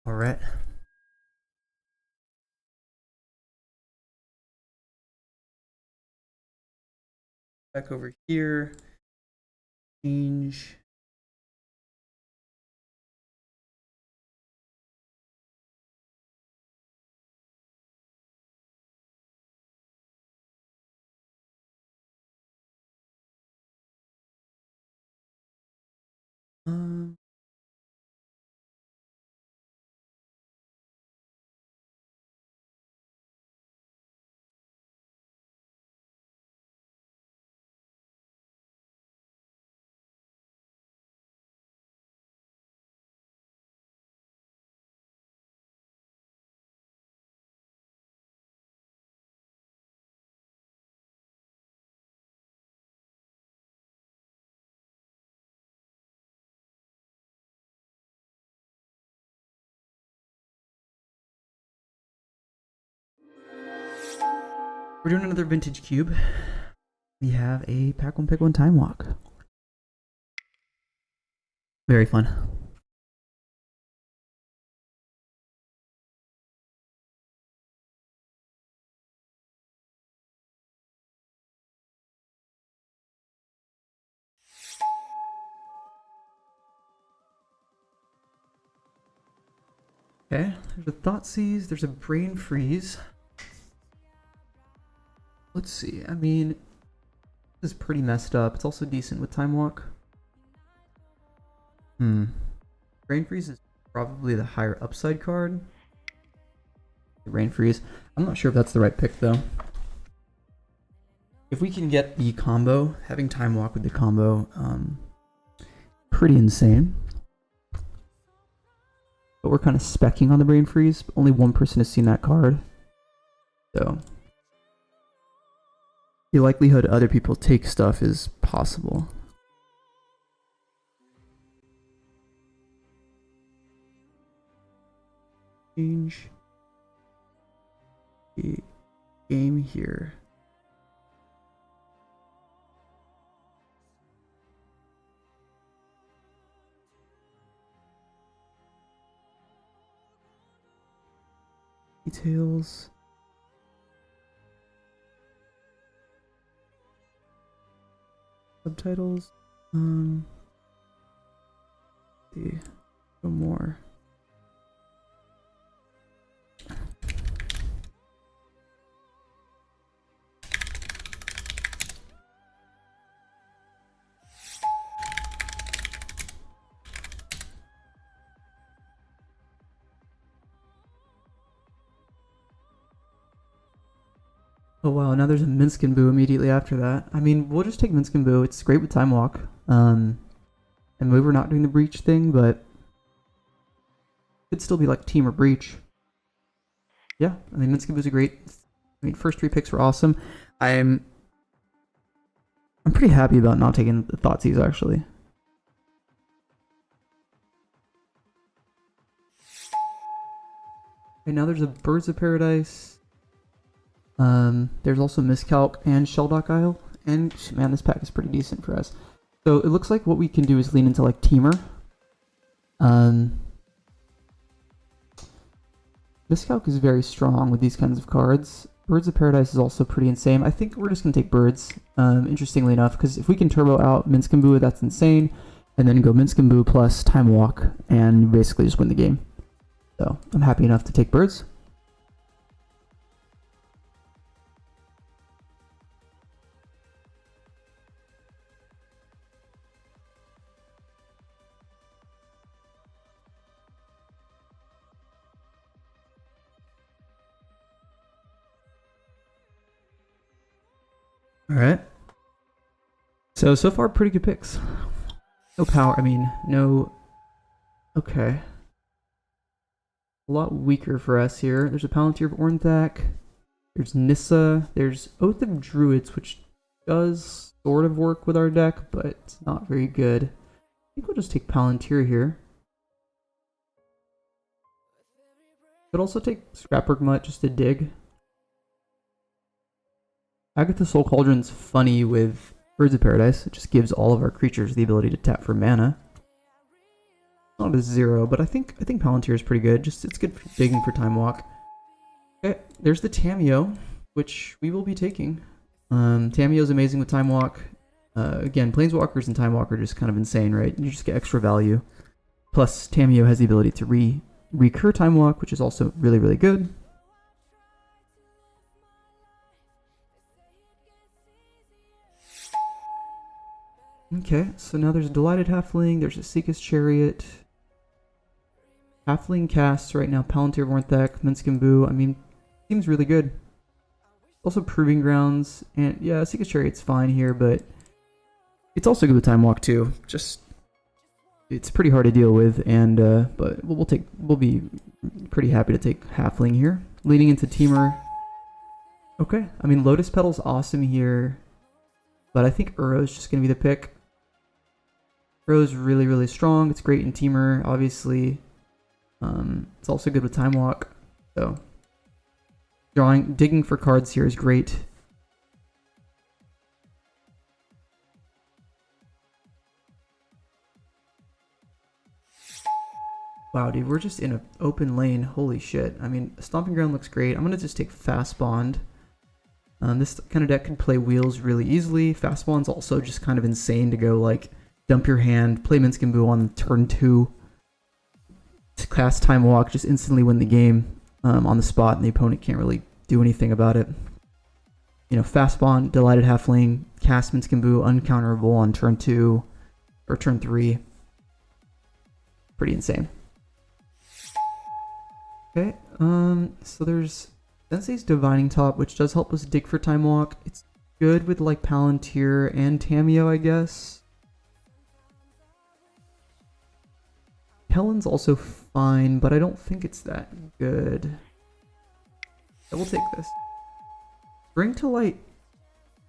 All right. Back over here. Change. Um, we're doing another vintage cube. We have a pack one pick one time walk. Very fun. Okay, there's a Thoughtseize, there's a Brain Freeze. Let's see, I mean, this is pretty messed up. It's also decent with Time Walk. Brain Freeze is probably the higher upside card. Brain Freeze. I'm not sure if that's the right pick though. If we can get the combo, having Time Walk with the combo, pretty insane. But we're kind of specking on the Brain Freeze. Only one person has seen that card. So the likelihood other people take stuff is possible. Change the game here. Details. Subtitles. See. Go more. Oh wow, now there's a Minskin Boo immediately after that. I mean, we'll just take Minskin Boo. It's great with Time Walk. And maybe we're not doing the Breach thing, but it could still be like Team or Breach. Yeah, I mean, Minskin Boo's a great... I mean, first three picks were awesome. I'm pretty happy about not taking the Thoughtseize, actually. Okay, now there's a Birds of Paradise. There's also Miscalc and Shelldock Isle. And, man, this pack is pretty decent for us. So, it looks like what we can do is lean into, like, Teamer. Miscalc is very strong with these kinds of cards. Birds of Paradise is also pretty insane. I think we're just going to take Birds, interestingly enough, because if we can turbo out Minskin Boo, that's insane. And then go Minskin Boo plus Time Walk, and basically just win the game. So, I'm happy enough to take Birds. Alright. So far, pretty good picks. No power, I mean, no... Okay. A lot weaker for us here. There's a Palantir of Ornthak. There's Nissa. There's Oath of Druids, which does sort of work with our deck, but it's not very good. I think we'll just take Palantir here. Could also take Scrapwork Mutt just to dig. Agatha Soul Cauldron's funny with Birds of Paradise. It just gives all of our creatures the ability to tap for mana. Not a 0, but I think Palantir is pretty good. Just it's good for digging for Time Walk. Okay, there's the Tamiyo, which we will be taking. Tamiyo is amazing with Time Walk. Again, Planeswalkers and Time Walk are just kind of insane, right? You just get extra value. Plus, Tamiyo has the ability to recur Time Walk, which is also really, really good. Okay, so now there's a Delighted Halfling, there's a Seek's Chariot. Halfling casts right now, Palantir Vornthek, Minsc Boo. I mean, seems really good. Also Proving Grounds, and yeah, Seek's Chariot's fine here, but it's also good with Time Walk too. Just, it's pretty hard to deal with, and but we'll be pretty happy to take Halfling here. Leading into Temur. Okay, I mean, Lotus Petal's awesome here, but I think Uro's just gonna be the pick. Uro's really, really strong. It's great in Temur, obviously. It's also good with Time Walk. So digging for cards here is great. Wow, dude, we're just in an open lane. Holy shit. I mean, Stomping Ground looks great. I'm gonna just take Fast Bond. This kind of deck can play Wheels really easily. Fast Bond's also just kind of insane to go like dump your hand, play Minsc Boo on turn 2, cast Time Walk, just instantly win the game on the spot, and the opponent can't really do anything about it. You know, Fast Bond, Delighted Halfling, cast Minsc Boo, uncounterable on turn 2 or turn 3. Pretty insane. Okay, so there's Sensei's Divining Top, which does help us dig for Time Walk. It's good with like Palantir and Tamiyo, I guess. Helen's also fine, but I don't think it's that good. I will take this. Bring to Light,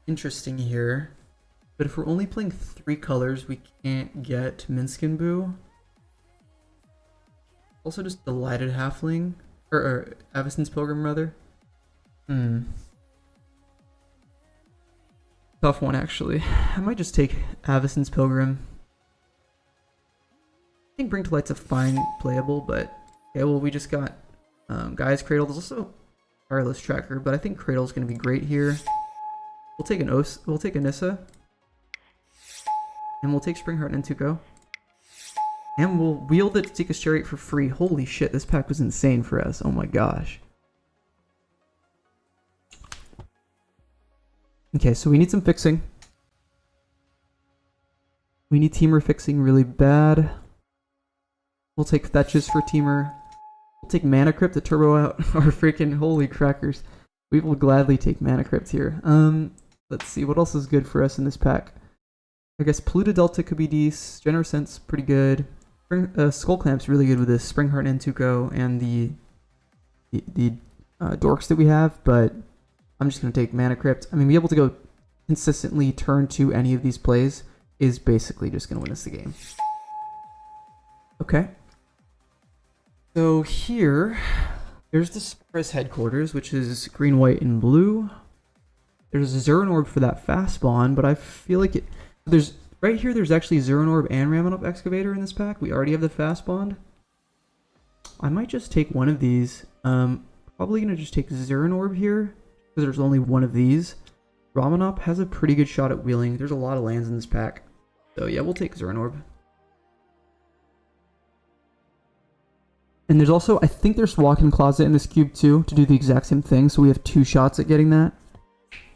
interesting here. But if we're only playing 3 colors, we can't get Minsc Boo. Also just Delighted Halfling. Or Avacyn's Pilgrim, rather. Tough one, actually. I might just take Avacyn's Pilgrim. I think Bring to Light's a fine playable, but yeah, well, we just got Gaia's Cradle. There's also Tireless Tracker, but I think Cradle's going to be great here. We'll take we'll take Anissa, and we'll take Springheart and Tuco, and we'll wield it to take a Chariot for free. Holy shit, this pack was insane for us. Oh my gosh. Okay, so we need some fixing. We need Temur fixing really bad. We'll take Fetches for Temur. We'll take Mana Crypt to turbo out our freaking holy crackers. We will gladly take Mana Crypt here. Let's see, what else is good for us in this pack? I guess Polluted Delta could be decent. Generous Sense, pretty good. Skull Clamp's really good with this. Springheart and Tuco and the dorks that we have, but I'm just going to take Mana Crypt. I mean, be able to go consistently turn to any of these plays is basically just going to win us the game. Okay. So here, there's the Spurs headquarters, which is green, white, and blue. There's a Zerun Orb for that Fast Bond, but I feel like there's right here. There's actually Zerun Orb and Ramunap Excavator in this pack. We already have the Fast Bond. I might just take one of these. Probably gonna just take Zerun Orb here because there's only one of these. Ramunap has a pretty good shot at wheeling. There's a lot of lands in this pack, so yeah, we'll take Zerun Orb. And there's also, I think there's Walk-in Closet in this cube too, to do the exact same thing, so we have 2 shots at getting that.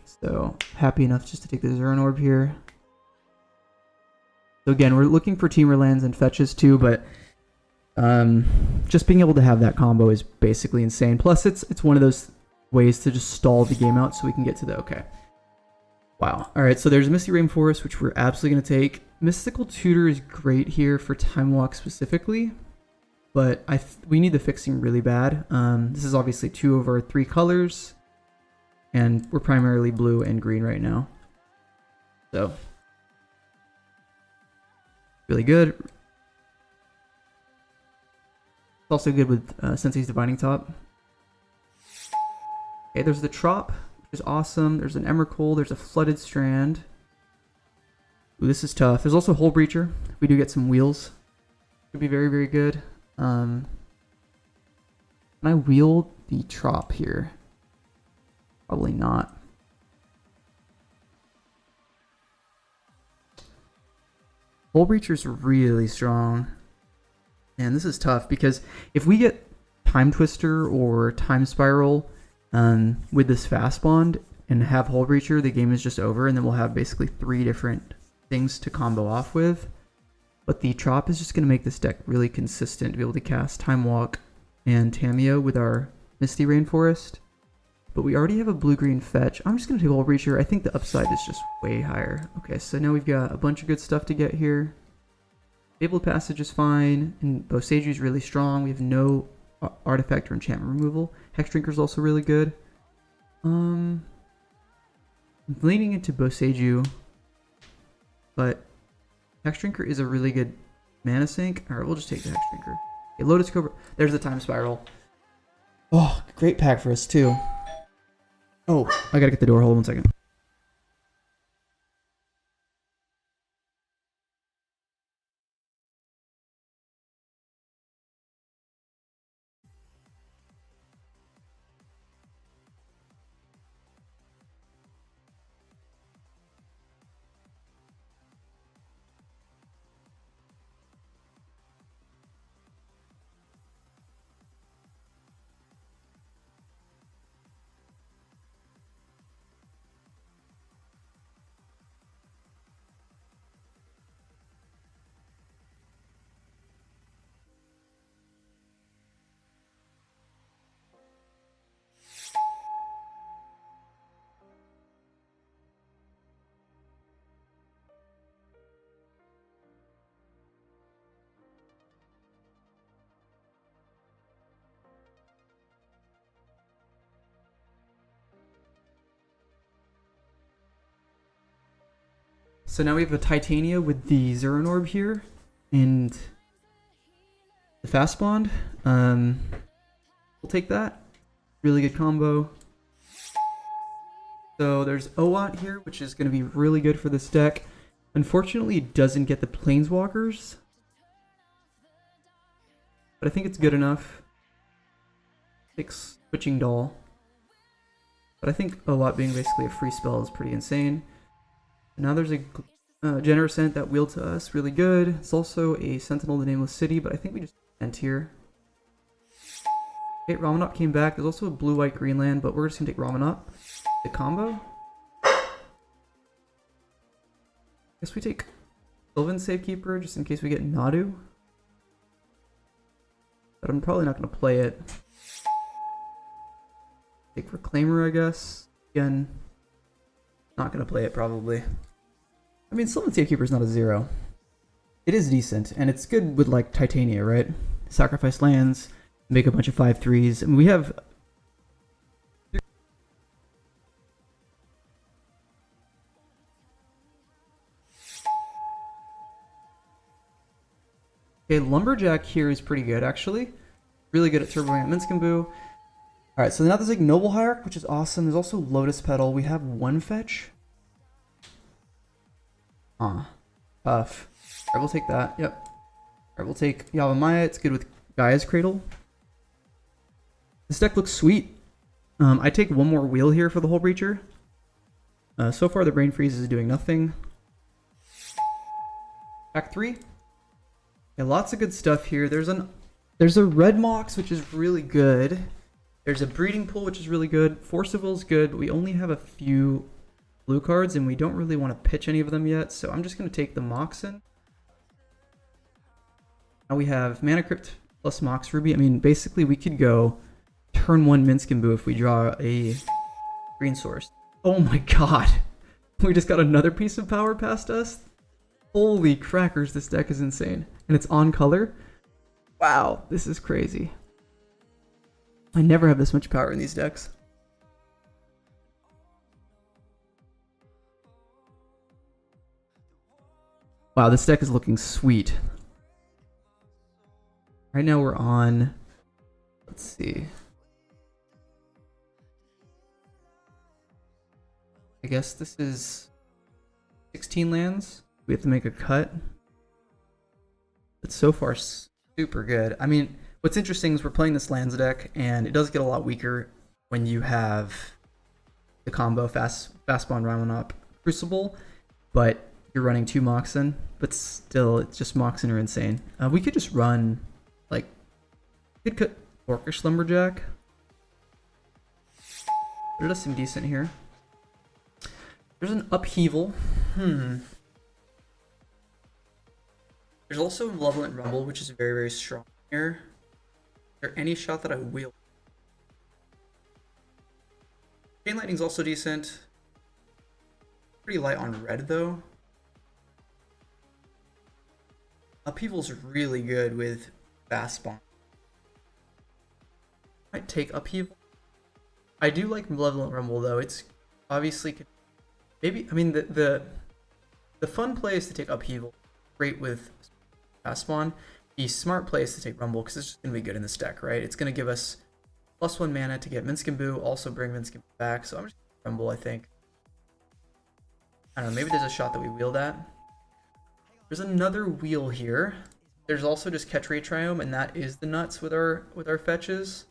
So, happy enough just to take the Zerun Orb here. So again, we're looking for Temur lands and fetches too, but just being able to have that combo is basically insane. Plus, it's one of those ways to just stall the game out so we can get to the okay. Wow. Alright, so there's Misty Rainforest, which we're absolutely going to take. Mystical Tutor is great here for Time Walk specifically. But we need the fixing really bad. This is obviously 2 of our 3 colors. And we're primarily blue and green right now. So, really good. It's also good with Sensei's Divining Top. Okay, there's the Trop, which is awesome. There's an Emrakul. There's a Flooded Strand. Ooh, this is tough. There's also Hull Breacher. We do get some wheels. Could be very, very good. Can I wield the Trop here? Probably not. Hullbreacher's really strong. And this is tough because if we get Time Twister or Time Spiral with this Fast Bond and have Hullbreacher, the game is just over, and then we'll have basically 3 different things to combo off with. But the Trop is just going to make this deck really consistent to be able to cast Time Walk and Tamiyo with our Misty Rainforest. But we already have a blue-green fetch. I'm just going to take Hullbreacher. I think the upside is just way higher. Okay, so now we've got a bunch of good stuff to get here. Fabled Passage is fine, and Boseiju is really strong. We have no artifact or enchantment removal. Hexdrinker is also really good. I'm leaning into Boseiju, but Hexdrinker is a really good mana sink. Alright, we'll just take the Hexdrinker. Okay, Lotus Cobra. There's the Time Spiral. Oh, great pack for us, too. Oh, I gotta get the door. Hold on 1 second. So now we have a Titania with the Zerun Orb here, and the Fast Bond. We'll take that. Really good combo. So there's Owat here, which is going to be really good for this deck. Unfortunately, it doesn't get the Planeswalkers, but I think it's good enough. Takes Switching Doll, but I think Owat being basically a free spell is pretty insane. Now there's a Generosent that wheeled to us, really good. It's also a Sentinel of the Nameless City, but I think we just end here. Okay, Ramunap came back. There's also a blue-white Greenland, but we're just going to take Ramunap. The combo. Guess we take Sylvan Safekeeper just in case we get Nadu. But I'm probably not going to play it. Take Reclaimer, I guess. Again, not going to play it probably. I mean, Sylvan Safekeeper is not a 0. It is decent, and it's good with like Titania, right? Sacrifice lands, make a bunch of 5/3s. I mean, we have... Okay, Lumberjack here is pretty good, actually. Really good at turboing at Minskenboo. Alright, so now there's like Noble Hierarch, which is awesome. There's also Lotus Petal. We have 1 fetch. Tough. Alright, we'll take that. Yep. Alright, we'll take Yavimaya. It's good with Gaia's Cradle. This deck looks sweet. I take 1 more wheel here for the Hullbreacher. So far, the Brain Freeze is doing nothing. Pack 3. Yeah, lots of good stuff here. There's a Red Mox, which is really good. There's a Breeding Pool, which is really good. Forcible's good, but we only have a few blue cards, and we don't really want to pitch any of them yet, so I'm just going to take the Moxen. Now we have Mana Crypt plus Mox Ruby. I mean, basically we could go turn 1 Minskenboo if we draw a green source. Oh my god! We just got another piece of power past us? Holy crackers, this deck is insane. And it's on color? Wow, this is crazy. I never have this much power in these decks. Wow, this deck is looking sweet. Right now we're on... Let's see. I guess this is 16 lands. We have to make a cut. It's so far super good. I mean, what's interesting is we're playing this lands deck, and it does get a lot weaker when you have the combo Fastball and Ramen up Crucible, but you're running 2 Moxen, but still, it's just Moxen are insane. We could just run, like, we could cut Orcish Lumberjack. But it does seem decent here. There's an Upheaval. There's also Malevolent Rumble, which is very, very strong here. Is there any shot that I will? Chain Lightning's also decent. Pretty light on red, though. Upheaval's really good with Fast Spawn. Might take Upheaval. I do like Malevolent Rumble, though. It's obviously maybe. I mean, the fun play is to take Upheaval. Great with Fast Spawn. The smart play is to take Rumble because it's just gonna be good in this deck, right? It's gonna give us +1 mana to get Minsc and Boo, also bring Minsc back. So I'm just gonna Rumble, I think. I don't know. Maybe there's a shot that we wheel that. There's another wheel here. There's also just Catch Ray Triome, and that is the nuts with our fetches.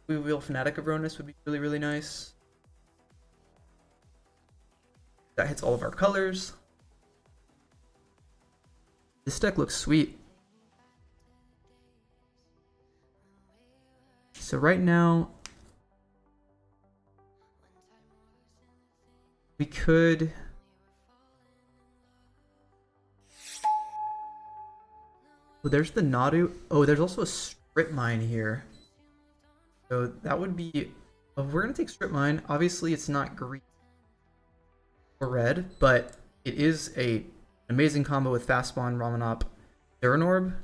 We wheel Fanatic of Ronus would be really, really nice. That hits all of our colors. This deck looks sweet. So right now, we could... Oh, there's the Nadu. Oh, there's also a Strip Mine here. So that would be... Oh, we're going to take Strip Mine. Obviously, it's not green or red, but it is an amazing combo with Fast Spawn, Ramanop, Zeranorb.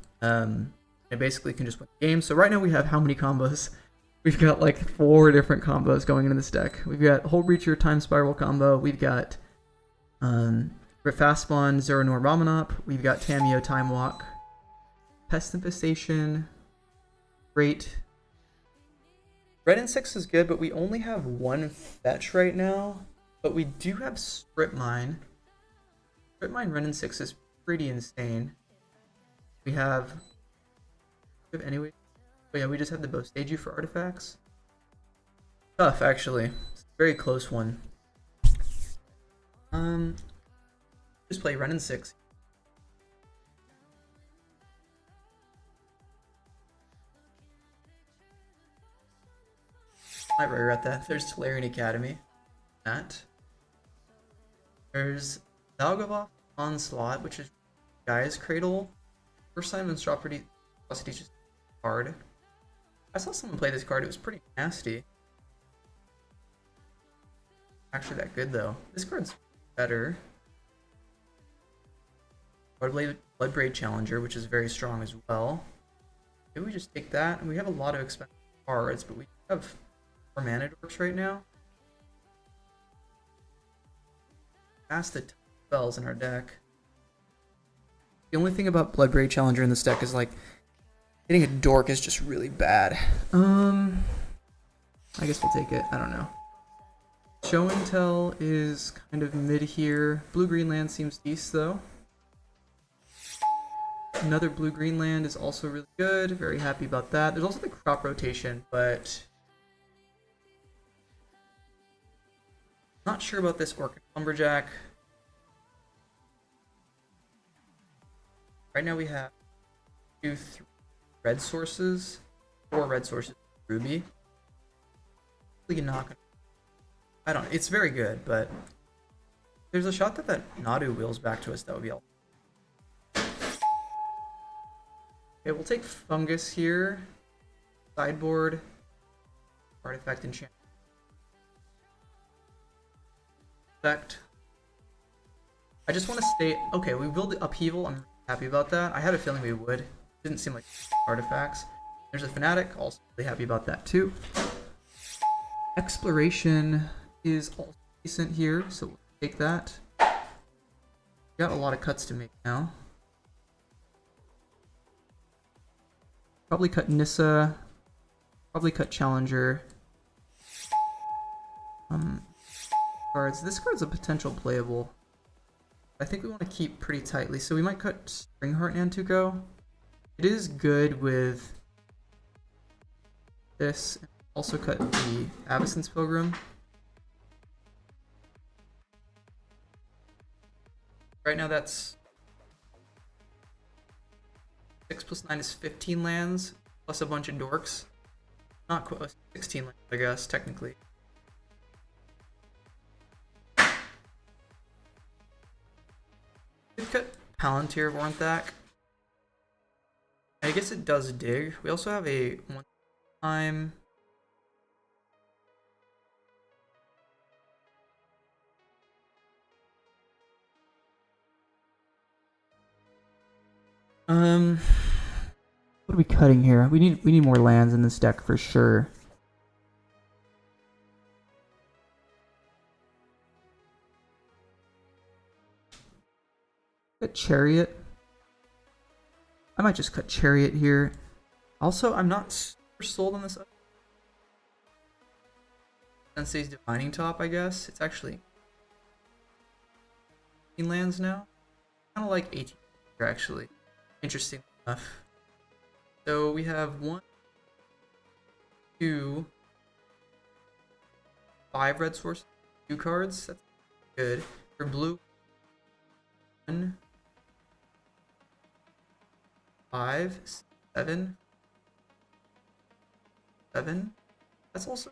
It basically can just win the game. So right now we have how many combos? We've got like 4 different combos going into this deck. We've got Whole Breacher, Time Spiral combo. We've got Fast Spawn, Zeranorb, Ramanop. We've got Tamiyo, Time Walk, Pest Infestation. Great. Red and 6 is good, but we only have 1 fetch right now. But we do have Strip Mine. Strip Mine Red and 6 is pretty insane. We have anyway. But yeah, we just have the Boseiju for artifacts. Tough, actually. It's a very close one. Just play Ren and 6. Might regret that. There's Tolarian Academy. That. There's Dalgavoth Onslaught, which is Gaia's Cradle. First time in Strawberry teaches card. I saw someone play this card, it was pretty nasty. Actually that good though. This card's better. Bloodbraid Challenger, which is very strong as well. Maybe we just take that, and we have a lot of expensive cards, but we have 4 mana dorks right now. Cast a ton of spells in our deck. The only thing about Bloodbraid Challenger in this deck is like hitting a dork is just really bad. I guess we'll take it. I don't know. Show and Tell is kind of mid here. Blue-green land seems decent though. Another blue-green land is also really good. Very happy about that. There's also the crop rotation, but not sure about this Orchid Lumberjack. Right now we have 2, 3 red sources, 4 red sources, Ruby. We can knock. I don't know. It's very good, but there's a shot that Nadu wheels back to us. That would be all. Okay, we'll take Fungus here. Sideboard. Artifact enchant. Effect. I just want to stay. Okay, we build the Upheaval. I'm happy about that. I had a feeling we would. Didn't seem like artifacts. There's a Fanatic. Also really happy about that too. Exploration is also decent here, so we'll take that. Got a lot of cuts to make now. Probably cut Nissa. Probably cut Challenger. Cards. This card's a potential playable. I think we want to keep pretty tightly. So we might cut Springheart Nantuko. It is good with this. Also cut the Avacyn's Pilgrim. Right now that's 6 plus 9 is 15 lands, plus a bunch of dorks. Not quite 16 lands, I guess, technically. Could cut Palantir of Ornthak. I guess it does dig. We also have a one time. What are we cutting here? We need more lands in this deck for sure. Cut Chariot. I might just cut Chariot here. Also, I'm not super sold on this. Sensei's Divining Top, I guess. It's actually 18 lands now. Kind of like 18 here, actually. Interesting enough. So we have 1, 2, 5 red source, 2 cards. That's good. For blue, 1, 5, 7, 7. That's also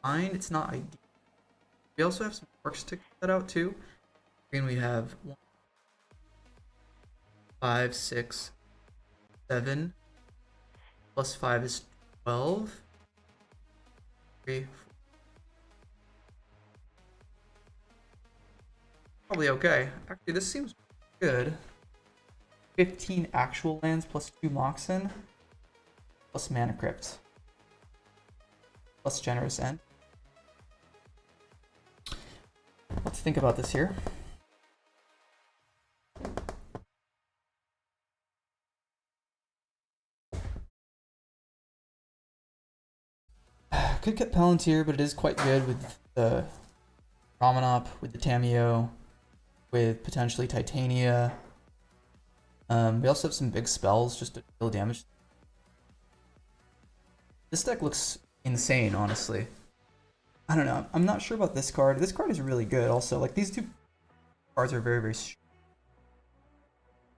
fine. It's not ideal. We also have some works to cut out too. Green, we have 1, 5, 6, 7. Plus 5 is 12. 3, 4. Probably okay. Actually, this seems good. 15 actual lands plus 2 Moxen. Plus Mana Crypt. Plus Generous End. Let's think about this here. Could cut Palantir, but it is quite good with the Ramanop, with the Tamiyo, with potentially Titania. We also have some big spells just to deal damage. This deck looks insane, honestly. I don't know. I'm not sure about this card. This card is really good also. Like, these 2 cards are very, very strong.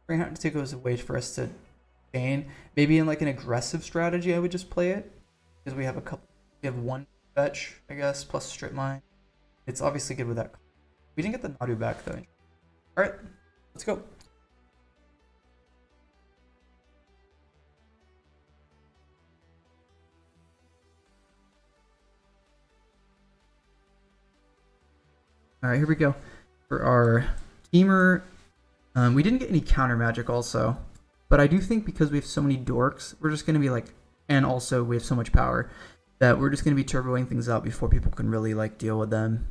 Springheart Nantuko is a way for us to gain. Maybe in like an aggressive strategy, I would just play it. Because we have a couple. We have 1 fetch, I guess, plus Strip Mine. It's obviously good with that. We didn't get the Nadu back, though. Alright, let's go. Alright, here we go. For our Teamer, we didn't get any counter magic also. But I do think because we have so many dorks, we're just going to be like... And also, we have so much power that we're just going to be turboing things out before people can really like deal with them.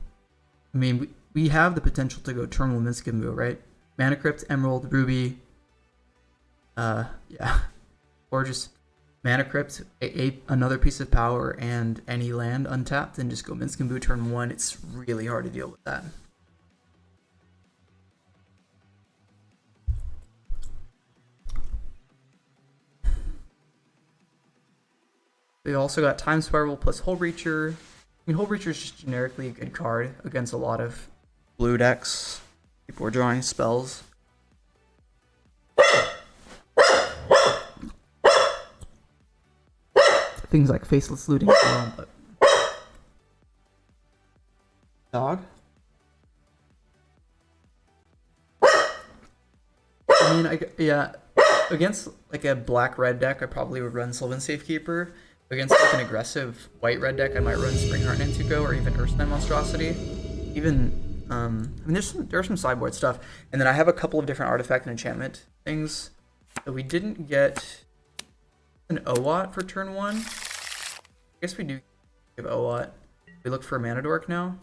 I mean, we have the potential to go Terminal Minsc, right? Mana Crypt, Emerald, Ruby. Yeah. Or just Mana Crypt, another piece of power, and any land untapped, and just go Minsc turn 1. It's really hard to deal with that. We also got Time Spiral plus Hull Breacher. I mean, Hull Breacher is just generically a good card against a lot of blue decks. People are drawing spells. Things like Faceless Looting as well, but... Dog? I mean, yeah, against like a black-red deck, I probably would run Sylvan Safekeeper. Against like an aggressive white-red deck, I might run Springheart Nantuko or even Ursine Monstrosity. Even, I mean, there's some sideboard stuff. And then I have a couple of different artifact and enchantment things. So we didn't get an OWAT for turn 1. I guess we do give OWAT. We look for a Mana Dork now.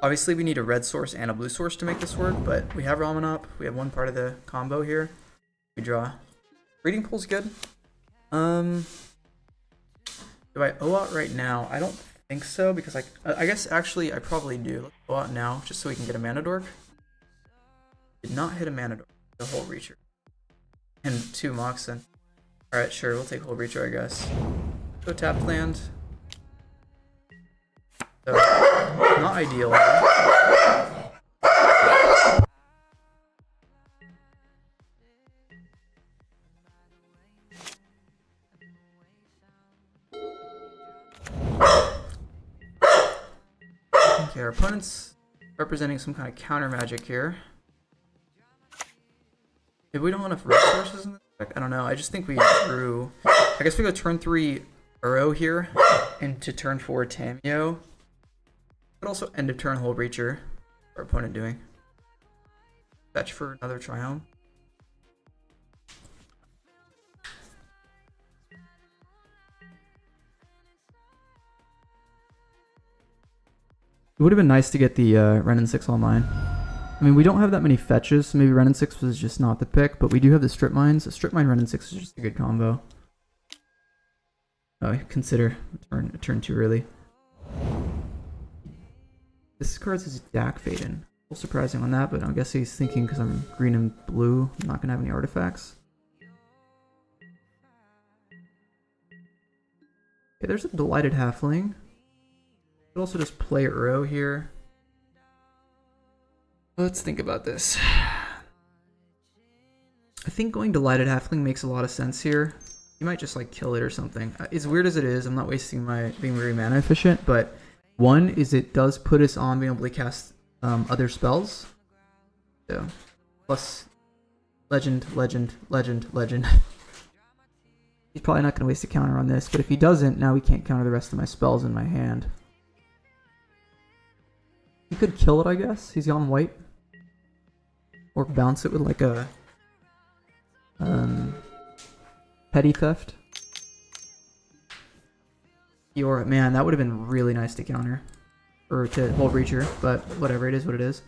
Obviously, we need a red source and a blue source to make this work, but we have Ramanop. We have one part of the combo here. We draw. Breeding Pool's good. Do I OWAT right now? I don't think so, because I guess actually I probably do. Let's go out now, just so we can get a mana dork. Did not hit a mana dork. The whole reacher. And 2 Moxen. Alright, sure, we'll take whole reacher, I guess. Go tapped land. So, not ideal. Okay, our opponent's representing some kind of counter magic here. If we don't have enough resources in this deck, I don't know. I just think we drew. I guess we go turn 3 Uro here into turn 4 Tamiyo. But also end of turn whole breacher. Our opponent doing. Fetch for another Triumph. It would have been nice to get the Renin 6 online. I mean, we don't have that many fetches, so maybe Renin 6 was just not the pick, but we do have the Strip Mines. A Strip Mine Renin 6 is just a good combo. Oh, consider a turn too early. This card is Dak Faden. A little surprising on that, but I guess he's thinking because I'm green and blue, I'm not going to have any artifacts. Okay, there's a Delighted Halfling. Could also just play Uro here. Let's think about this. I think going Delighted Halfling makes a lot of sense here. You might just like kill it or something. As weird as it is, I'm not wasting my being very mana efficient, but one is it does put us on being able to cast other spells. So plus legend. He's probably not going to waste a counter on this, but if he doesn't, now we can't counter the rest of my spells in my hand. He could kill it, I guess. He's on white. Or bounce it with like a petty theft. Or man, that would have been really nice to counter. Or to whole breacher, but whatever, it is what it is.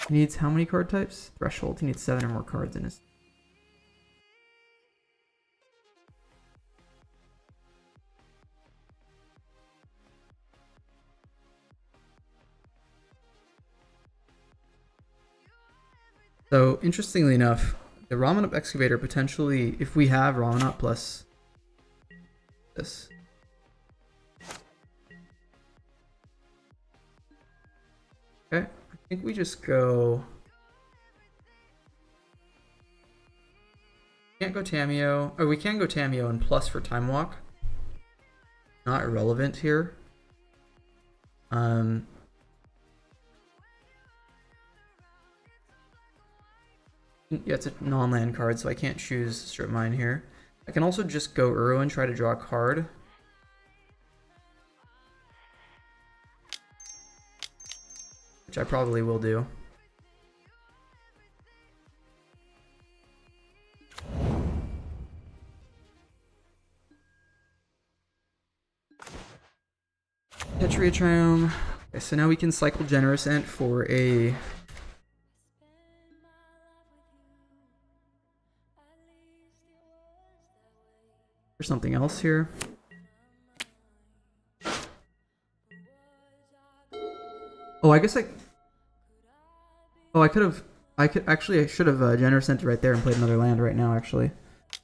He needs how many card types? Threshold. He needs 7 or more cards in his. So, interestingly enough, the Ramanop Excavator potentially, if we have Ramanop plus this. Okay, I think we just go. Can't go Tamiyo. Oh, we can go Tamiyo and plus for Time Walk. Not irrelevant here. Yeah, it's a non-land card, so I can't choose Strip Mine here. I can also just go Uro and try to draw a card. Which I probably will do. Tetria Triome. Okay, so now we can cycle Generous Ent for a... or something else here. Oh, I guess I... oh, I could have... I should have Generous Ent right there and played another land right now, actually. What's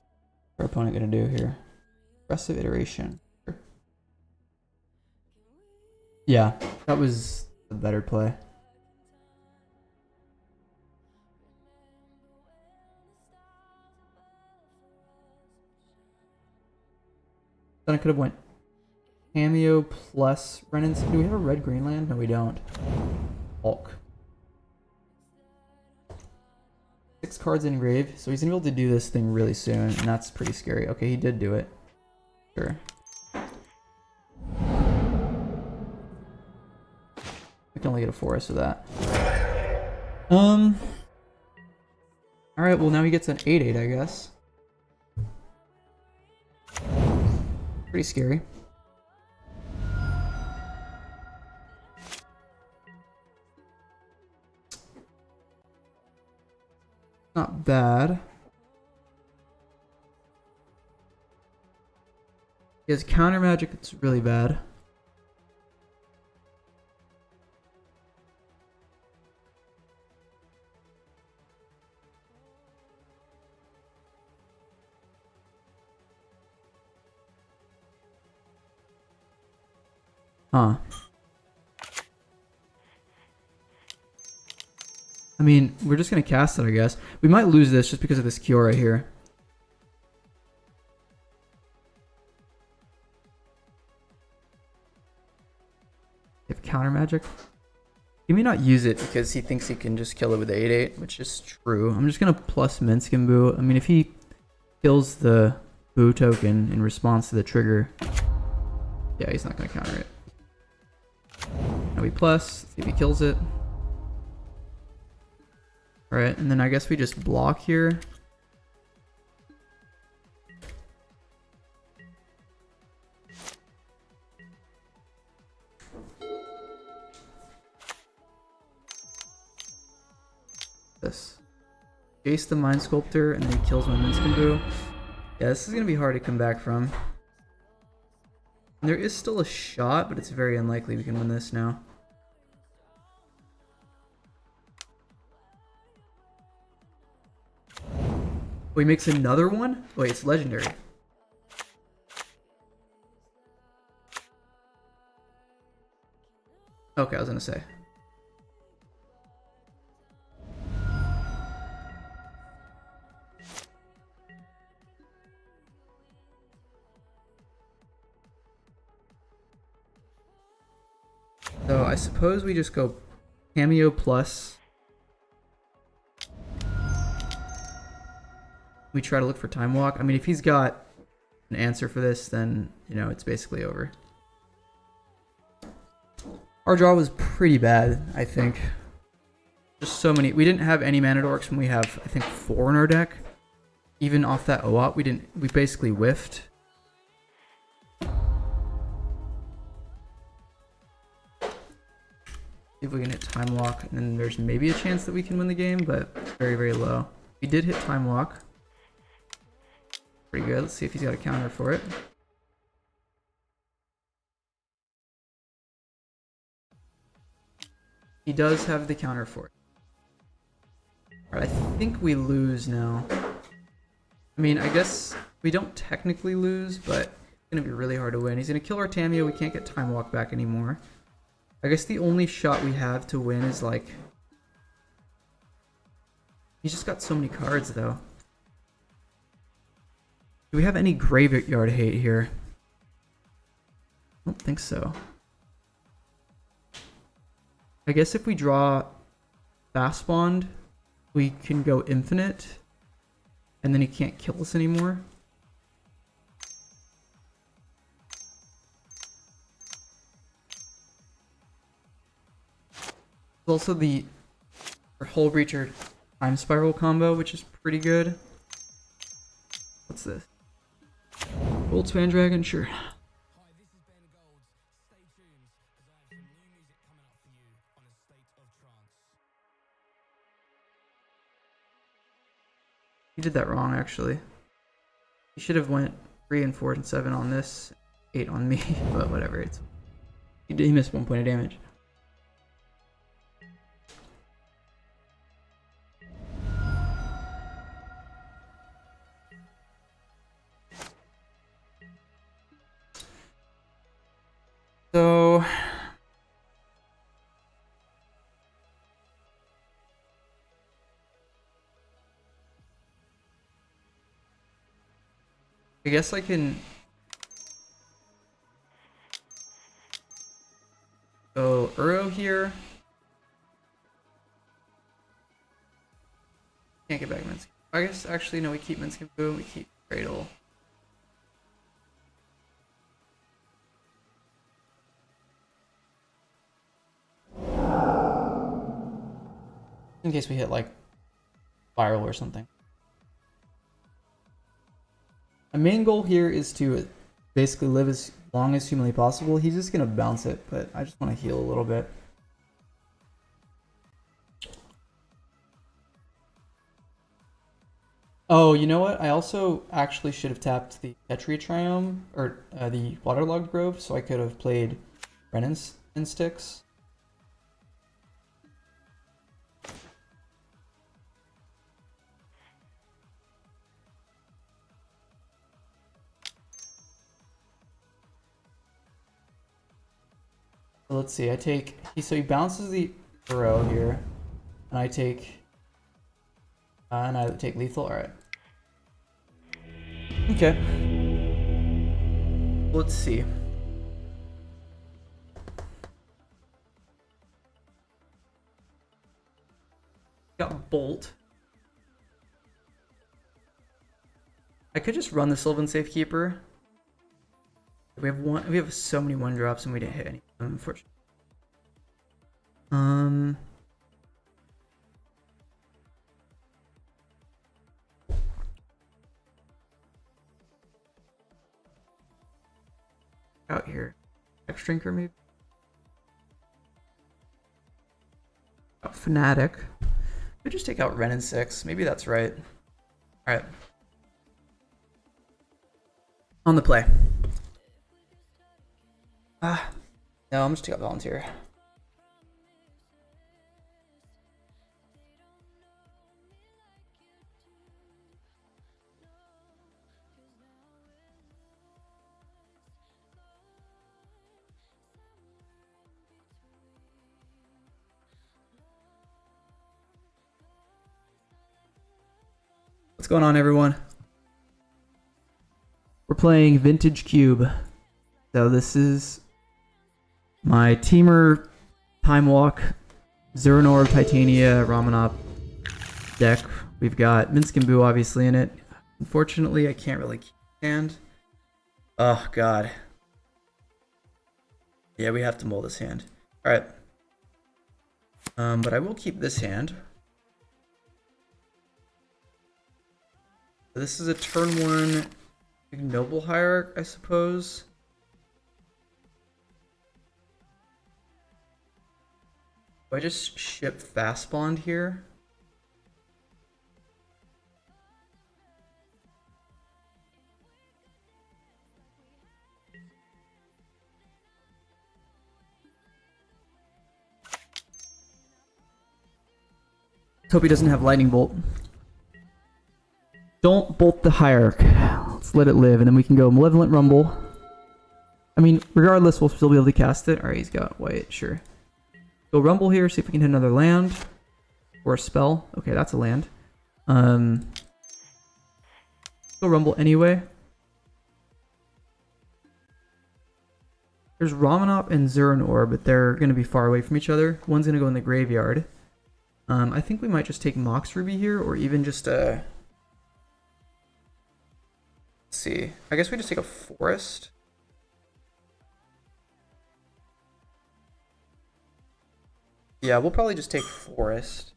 our opponent gonna do here? Aggressive Iteration. Yeah, that was a better play. Then I could have went Tamiyo plus Renin. Do we have a red-green land? No, we don't. Hulk. 6 cards in grave, so he's gonna be able to do this thing really soon, and that's pretty scary. Okay, he did do it. Sure. We can only get a forest for that. Alright, well now he gets an 8/8, I guess. Pretty scary. Not bad. He has counter magic, it's really bad. Huh. I mean, we're just gonna cast it, I guess. We might lose this just because of this cure right here. They have counter magic. He may not use it because he thinks he can just kill it with the 8/8, which is true. I'm just gonna plus Minskin Boo. I mean, if he kills the Boo token in response to the trigger, yeah, he's not gonna counter it. Now we plus, see if he kills it. Alright, and then I guess we just block here. This. Chase the Mind Sculptor, and then he kills my Minskin Boo. Yeah, this is gonna be hard to come back from. And there is still a shot, but it's very unlikely we can win this now. Oh, he makes another one? Wait, it's legendary. Okay, I was gonna say. So I suppose we just go Cameo plus. We try to look for Time Walk. I mean, if he's got an answer for this, then, you know, it's basically over. Our draw was pretty bad, I think. Just so many. We didn't have any mana dorks when we have, I think, 4 in our deck. Even off that OOP, we basically whiffed. See if we can hit Time Walk, and then there's maybe a chance that we can win the game, but very, very low. We did hit Time Walk. Pretty good. Let's see if he's got a counter for it. He does have the counter for it. Alright, I think we lose now. I mean, I guess we don't technically lose, but it's going to be really hard to win. He's going to kill our Tamiyo. We can't get Time Walk back anymore. I guess the only shot we have to win is like... He's just got so many cards, though. Do we have any graveyard hate here? I don't think so. I guess if we draw Fast Bond, we can go infinite, and then he can't kill us anymore. There's also the Hull Breacher Time Spiral combo, which is pretty good. What's this? Gold Span Dragon? Sure. Hi, this is Ben Golds. Stay tuned, because I have some new music coming up for you on A State of Trance. You did that wrong, actually. You should have went 3 and 4 and 7 on this, 8 on me, but whatever. He missed 1 point of damage. So I guess I can go Uro here. Can't get back Minskin. I guess actually no, we keep Minskin Boo, we keep Cradle. In case we hit like Spiral or something. My main goal here is to basically live as long as humanly possible. He's just gonna bounce it, but I just want to heal a little bit. Oh, you know what? I also actually should have tapped the Tetria Triome, or the Waterlogged Grove, so I could have played Brennan's and Sticks. So let's see, I take, so he bounces the Burrow here, and I take, Lethal, alright. Okay. Let's see. Got Bolt. I could just run the Sylvan Safekeeper. We have so many 1-drops and we didn't hit any, unfortunately. Out here. X-Drinker maybe? Fnatic. We just take out Ren and 6. Maybe that's right. Alright. On the play. No, I'm just taking out Volunteer. What's going on, everyone? We're playing Vintage Cube. So this is my Teamer Time Walk Zeranor Titania Ramanop deck. We've got Minsc and Boo obviously in it. Unfortunately, I can't really keep hand. Oh god. Yeah, we have to mull this hand. Alright. But I will keep this hand. This is a turn 1 Ignoble Hierarch, I suppose. Do I just ship Fast Bond here? Let's hope he doesn't have Lightning Bolt. Don't bolt the Hierarch. Let's let it live, and then we can go Malevolent Rumble. I mean, regardless, we'll still be able to cast it. Alright, he's got white, sure. Go Rumble here, see if we can hit another land. Or a spell. Okay, that's a land. Go Rumble anyway. There's Ramanop and Zeranor, but they're going to be far away from each other. One's going to go in the graveyard. I think we might just take Mox Ruby here, or even just let's see. I guess we just take a Forest. Yeah, we'll probably just take Forest.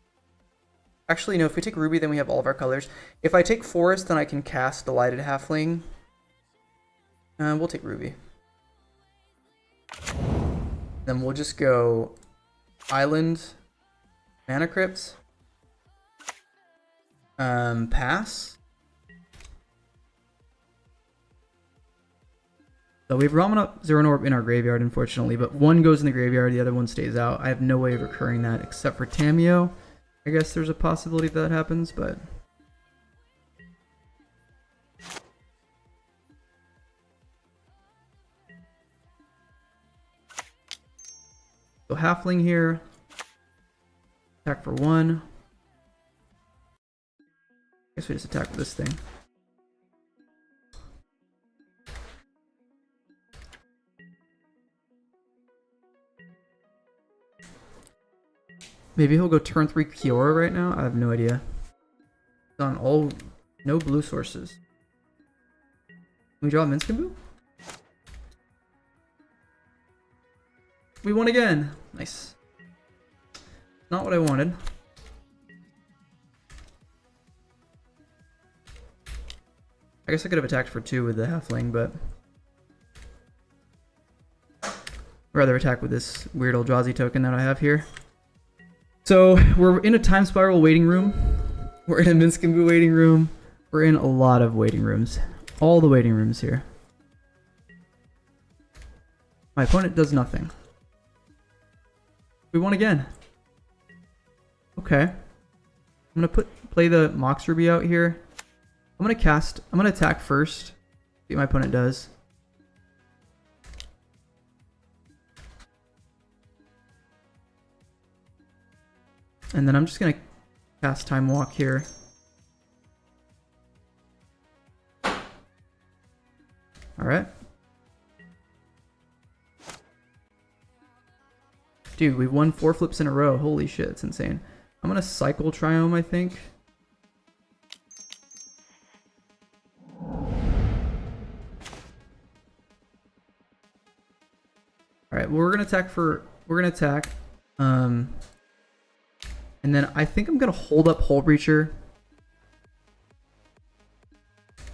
Actually, no, if we take Ruby, then we have all of our colors. If I take Forest, then I can cast Delighted Halfling. We'll take Ruby. Then we'll just go Island, Mana Crypt, pass. So we have Ramanop, Zeranor in our graveyard, unfortunately, but one goes in the graveyard, the other one stays out. I have no way of recurring that except for Tamiyo. I guess there's a possibility that happens, but... So Halfling here. Attack for 1. Guess we just attack with this thing. Maybe he'll go turn 3 Kiora right now? I have no idea. It's on all... no blue sources. Can we draw a Minsc and Boo? We won again! Nice. Not what I wanted. I guess I could have attacked for 2 with the Halfling, but... I'd rather attack with this weird Eldrazi token that I have here. So, we're in a Time Spiral waiting room. We're in a Minsc and Boo waiting room. We're in a lot of waiting rooms. All the waiting rooms here. My opponent does nothing. We won again. Okay. I'm gonna play the Mox Ruby out here. I'm gonna attack first. See what my opponent does. And then I'm just gonna cast Time Walk here. Alright. Dude, we've won 4 flips in a row. Holy shit, it's insane. I'm gonna cycle Triome, I think. Alright, well, we're gonna attack. And then I think I'm gonna hold up Hull Breacher.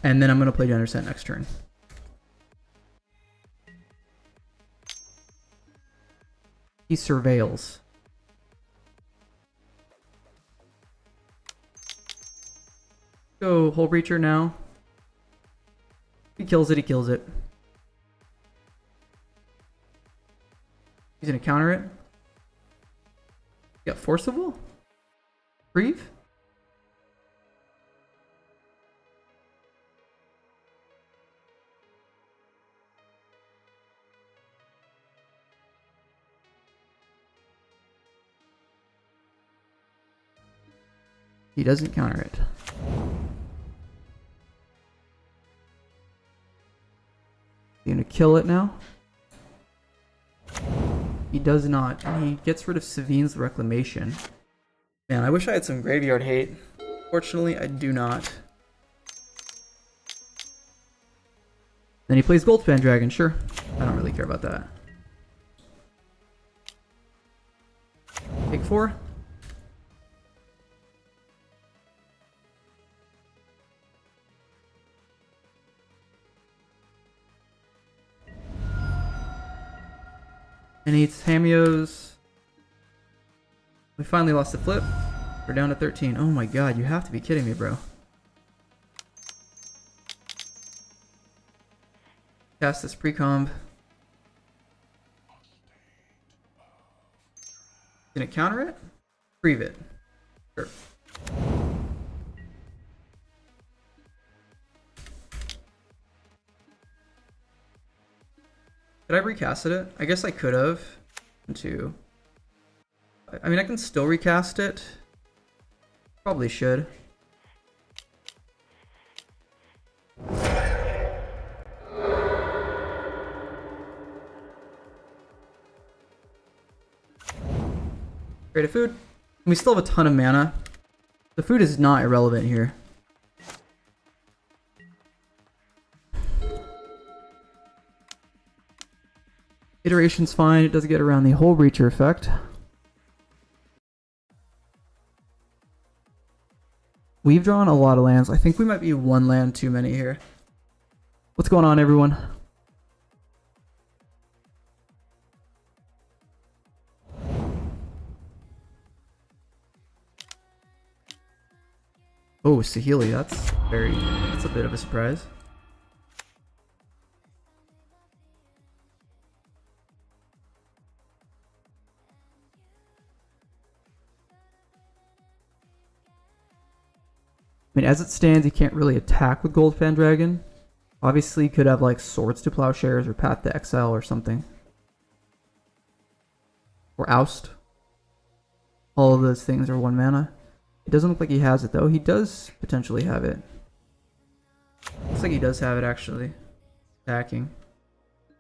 And then I'm gonna play Genercent next turn. He surveils. Go Hull Breacher now. He kills it, he kills it. He's gonna counter it. Got Forcible? Reeve? He doesn't counter it. You gonna kill it now? He does not, and he gets rid of Sevinne's Reclamation. Man, I wish I had some graveyard hate. Fortunately, I do not. Then he plays Goldspan Dragon, sure. I don't really care about that. Take 4. And he eats Hamios. We finally lost the flip. We're down to 13. Oh my god, you have to be kidding me, bro. Cast this pre-comb. Gonna counter it? Grieve it. Sure. Could I recast it? I guess I could have. I mean, I can still recast it. Probably should. Create a food. We still have a ton of mana. The food is not irrelevant here. Iteration's fine. It doesn't get around the Hull Breacher effect. We've drawn a lot of lands. I think we might be 1 land too many here. What's going on, everyone? Oh, Saheeli, that's a bit of a surprise. I mean, as it stands, you can't really attack with Goldspan Dragon. Obviously, you could have like Swords to Plowshares or Path to Exile or something. Or Oust. All of those things are 1 mana. It doesn't look like he has it though. He does potentially have it. Looks like he does have it actually. Attacking.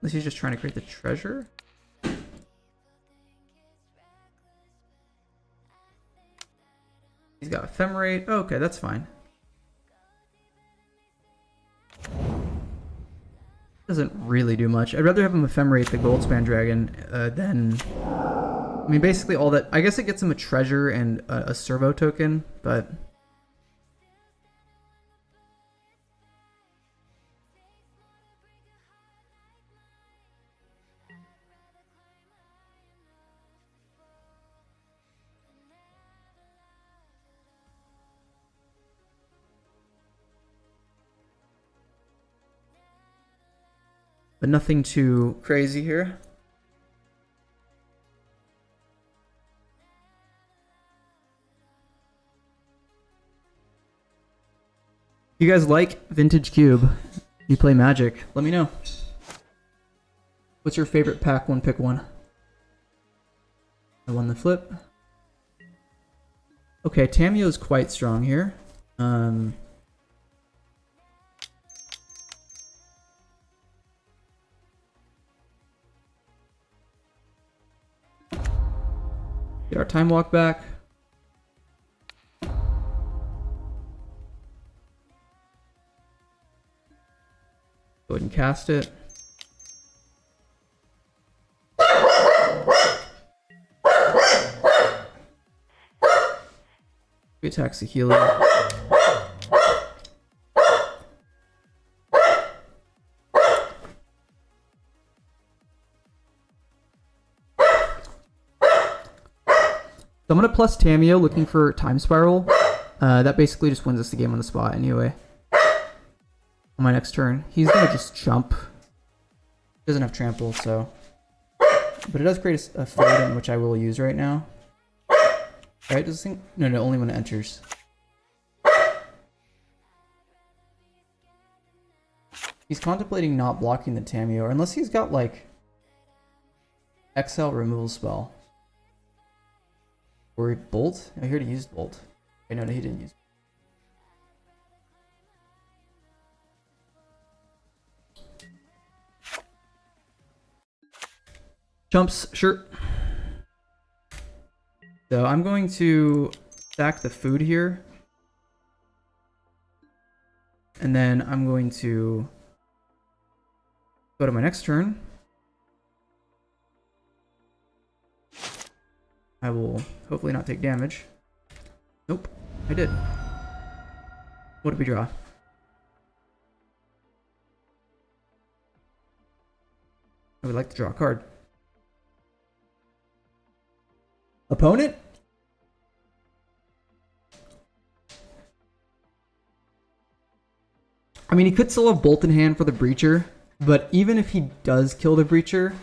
Unless he's just trying to create the treasure. He's got Ephemerate. Oh, okay, that's fine. Doesn't really do much. I'd rather have him Ephemerate the Goldspan Dragon than... I mean, basically all that... I guess it gets him a treasure and a servo token, but... but nothing too crazy here. If you guys like Vintage Cube, you play Magic, let me know. What's your favorite pack one? Pick one. I won the flip. Okay, Tamiyo is quite strong here. Get our time walk back. Go ahead and cast it. We attack Saheeli. So I'm gonna plus Tamiyo looking for Time Spiral. That basically just wins us the game on the spot anyway. On my next turn. He's gonna just jump. Doesn't have trample, so. But it does create a Phaeton, which I will use right now. Right? Does this thing? No, only when it enters. He's contemplating not blocking the Tamiyo, unless he's got like Exile removal spell. Or Bolt? I heard he used Bolt. Okay, no, he didn't use. Jumps, sure. So I'm going to stack the food here. And then I'm going to go to my next turn. I will hopefully not take damage. Nope, I did. What did we draw? I would like to draw a card. Opponent? I mean, he could still have Bolt in hand for the Breacher, but even if he does kill the Breacher,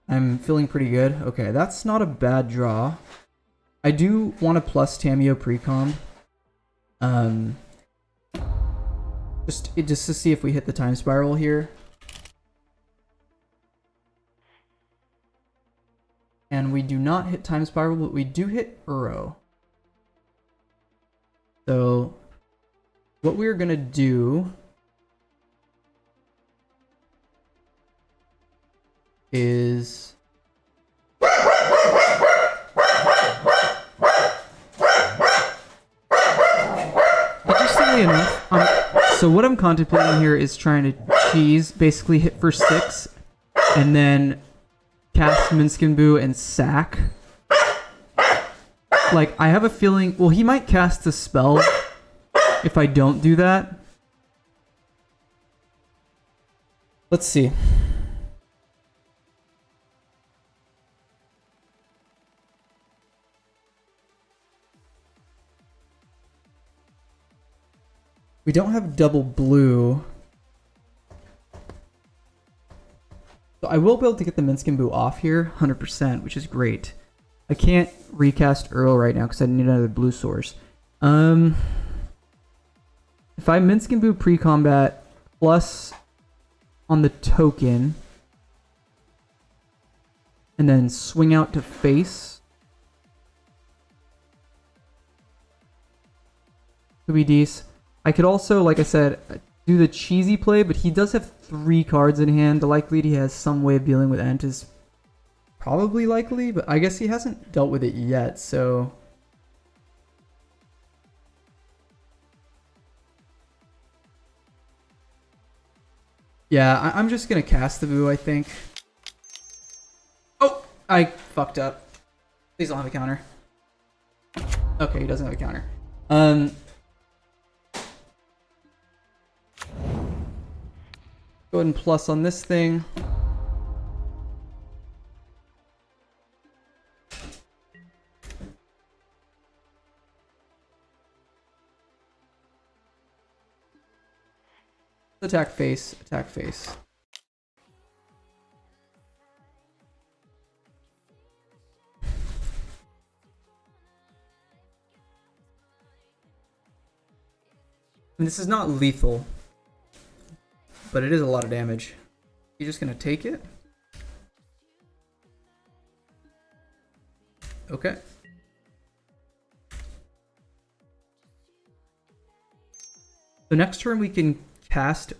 I'm feeling pretty good. Okay, that's not a bad draw. I do want to plus Tamiyo precom. Just to see if we hit the Time Spiral here. And we do not hit Time Spiral, but we do hit Uro. So what we're gonna do is interestingly enough, so what I'm contemplating here is trying to cheese, basically hit for 6, and then cast Minskin Boo and sack. Like, I have a feeling, well, he might cast a spell if I don't do that. Let's see. We don't have double blue. So I will be able to get the Minskin Boo off here, 100%, which is great. I can't recast Earl right now because I need another blue source. If I Minskin Boo pre-combat plus on the token, and then swing out to face, could be decent. I could also, like I said, do the cheesy play, but he does have 3 cards in hand. The likelihood he has some way of dealing with Ent is probably likely, but I guess he hasn't dealt with it yet, so... Yeah, I'm just gonna cast the Boo, I think. Oh! I fucked up. Please don't have a counter. Okay, he doesn't have a counter. Go ahead and plus on this thing. Attack face, attack face. mean, this is not lethal, but it is a lot of damage. You're just gonna take it? Okay. So next turn we can cast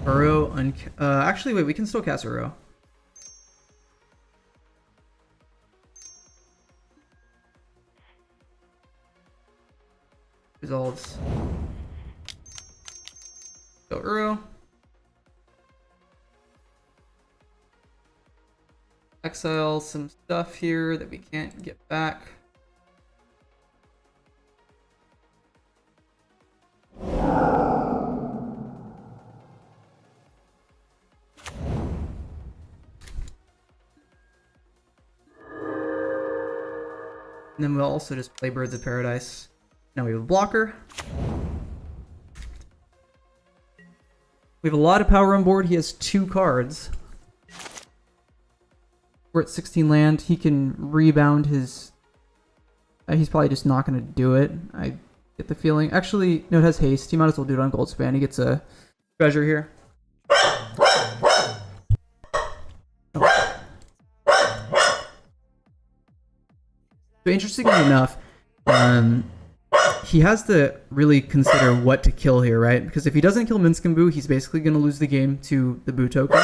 Uro. Actually, wait, we can still cast Uro. Results. Go Uro. Exile some stuff here that we can't get back. And then we'll also just play Birds of Paradise. Now we have a blocker. We have a lot of power on board. He has 2 cards. We're at 16 land. He can rebound his... he's probably just not going to do it. I get the feeling. Actually, no, it has haste. He might as well do it on Goldspan. He gets a treasure here. So interestingly enough, he has to really consider what to kill here, right? Because if he doesn't kill Minskin he's basically going to lose the game to the Boo token.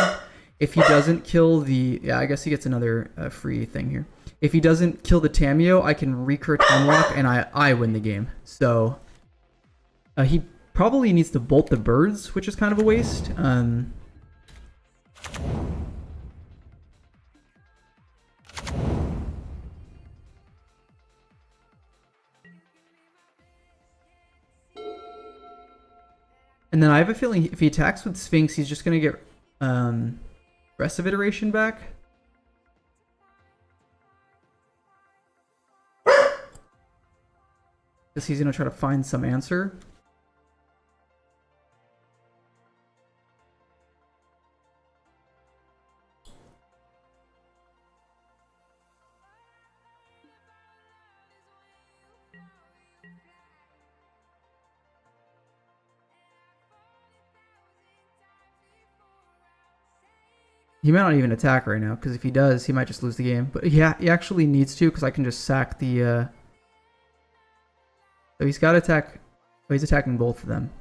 If he doesn't kill the... yeah, I guess he gets another free thing here. If he doesn't kill the Tamiyo, I can recur Timelock and I win the game. So he probably needs to bolt the birds, which is kind of a waste. And then I have a feeling if he attacks with Sphinx, he's just going to get rest of iteration back. Because he's going to try to find some answer. He might not even attack right now, because if he does, he might just lose the game. But yeah, he actually needs to, because I can just sack the... So he's got to attack... oh, he's attacking both of them.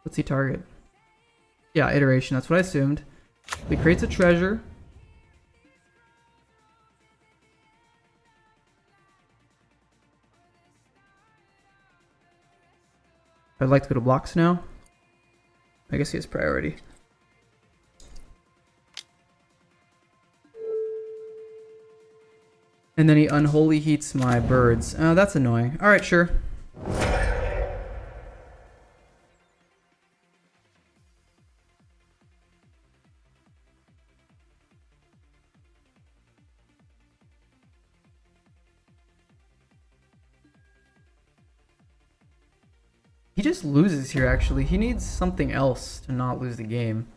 What's he target? Yeah, iteration. That's what I assumed. He creates a treasure. I'd like to go to blocks now. I guess he has priority. And then he unholy heats my birds. Oh, that's annoying. Alright, sure. He just loses here, actually. He needs something else to not lose the game.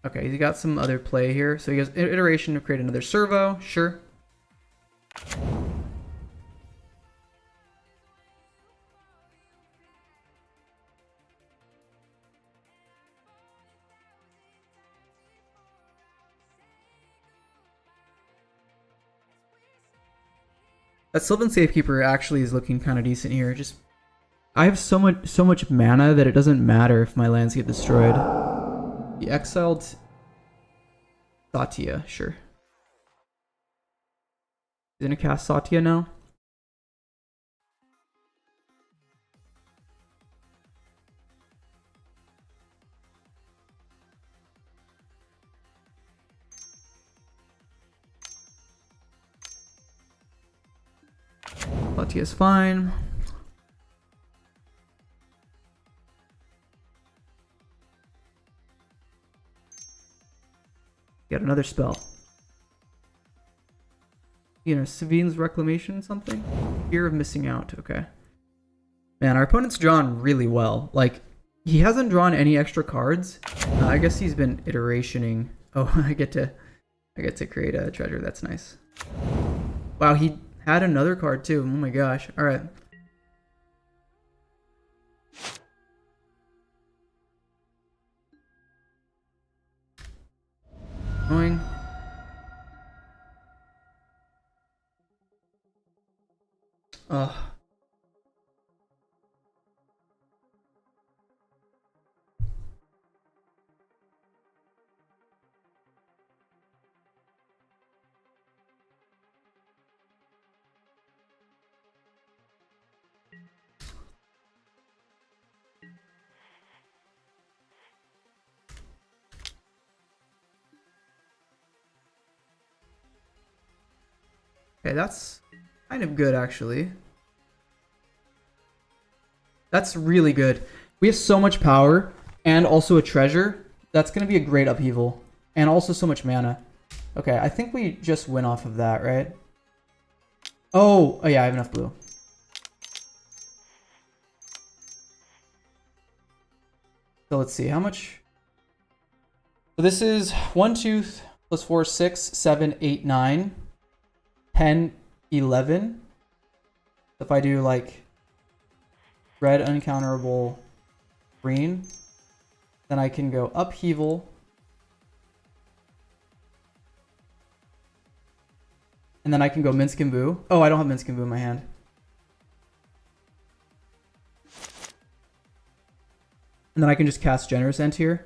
Okay, he's got some other play here. So he has iteration to create another servo. Sure. That Sylvan Safekeeper actually is looking kind of decent here. Just, I have so much mana that it doesn't matter if my lands get destroyed. He exiled Satya, sure. He's gonna cast Satya now. Satya is fine. another spell. You know, Savine's Reclamation something? Fear of missing out, okay. Man, our opponent's drawn really well. Like, he hasn't drawn any extra cards. I guess he's been iterationing. Oh, I get to create a treasure, that's nice. Wow, he had another card too, oh my gosh, alright. Annoying. Ugh. Okay, that's kind of good actually. That's really good. We have so much power and also a treasure. That's going to be a great upheaval. And also so much mana. Okay, I think we just win off of that, right? Oh yeah, I have enough blue. So let's see, how much? So this is 1, 2, plus 4, 6, 7, 8, 9, 10, 11. If I do like red uncounterable green, then I can go upheaval. And then I can go Minsc and Boo. Oh, I don't have Minsc and Boo in my hand. And then I can just cast Generous End here.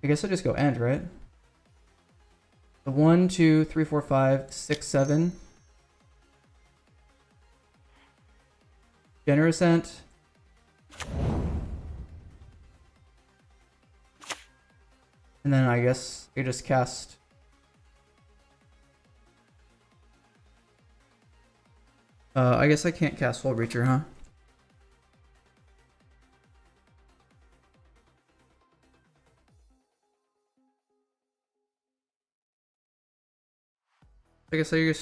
I guess I just go End, right? The 1, 2, 3, 4, 5, 6, 7. Generous End. And then I guess I just cast. I guess I can't cast Soul Breacher, huh? I guess I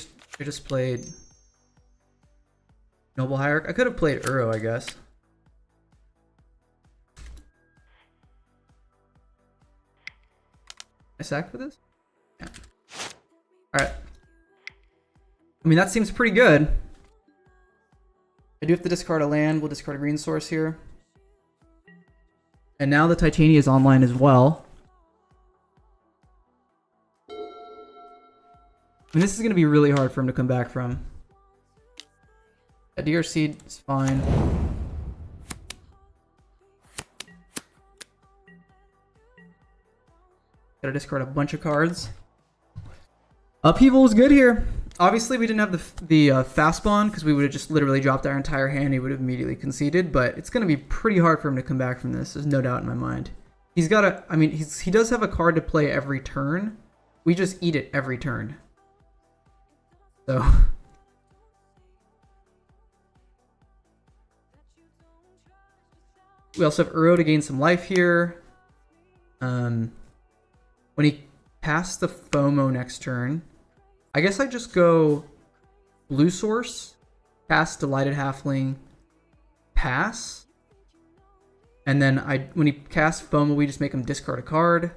just played Noble Hierarch. I could have played Uro, I guess. I sack for this? Yeah. Alright. I mean, that seems pretty good. I do have to discard a land. We'll discard a green source here. And now the Titania is online as well. I mean, this is going to be really hard for him to come back from. A DRC is fine. Gotta discard a bunch of cards. Upheaval is good here. Obviously, we didn't have the fast bond because we would have just literally dropped our entire hand. He would have immediately conceded, but it's going to be pretty hard for him to come back from this. There's no doubt in my mind. He's got a, I mean, he does have a card to play every turn. We just eat it every turn. So. We also have Uro to gain some life here. When he casts the FOMO next turn, I guess I just go blue source, cast Delighted Halfling, pass. And then when he casts FOMO, we just make him discard a card,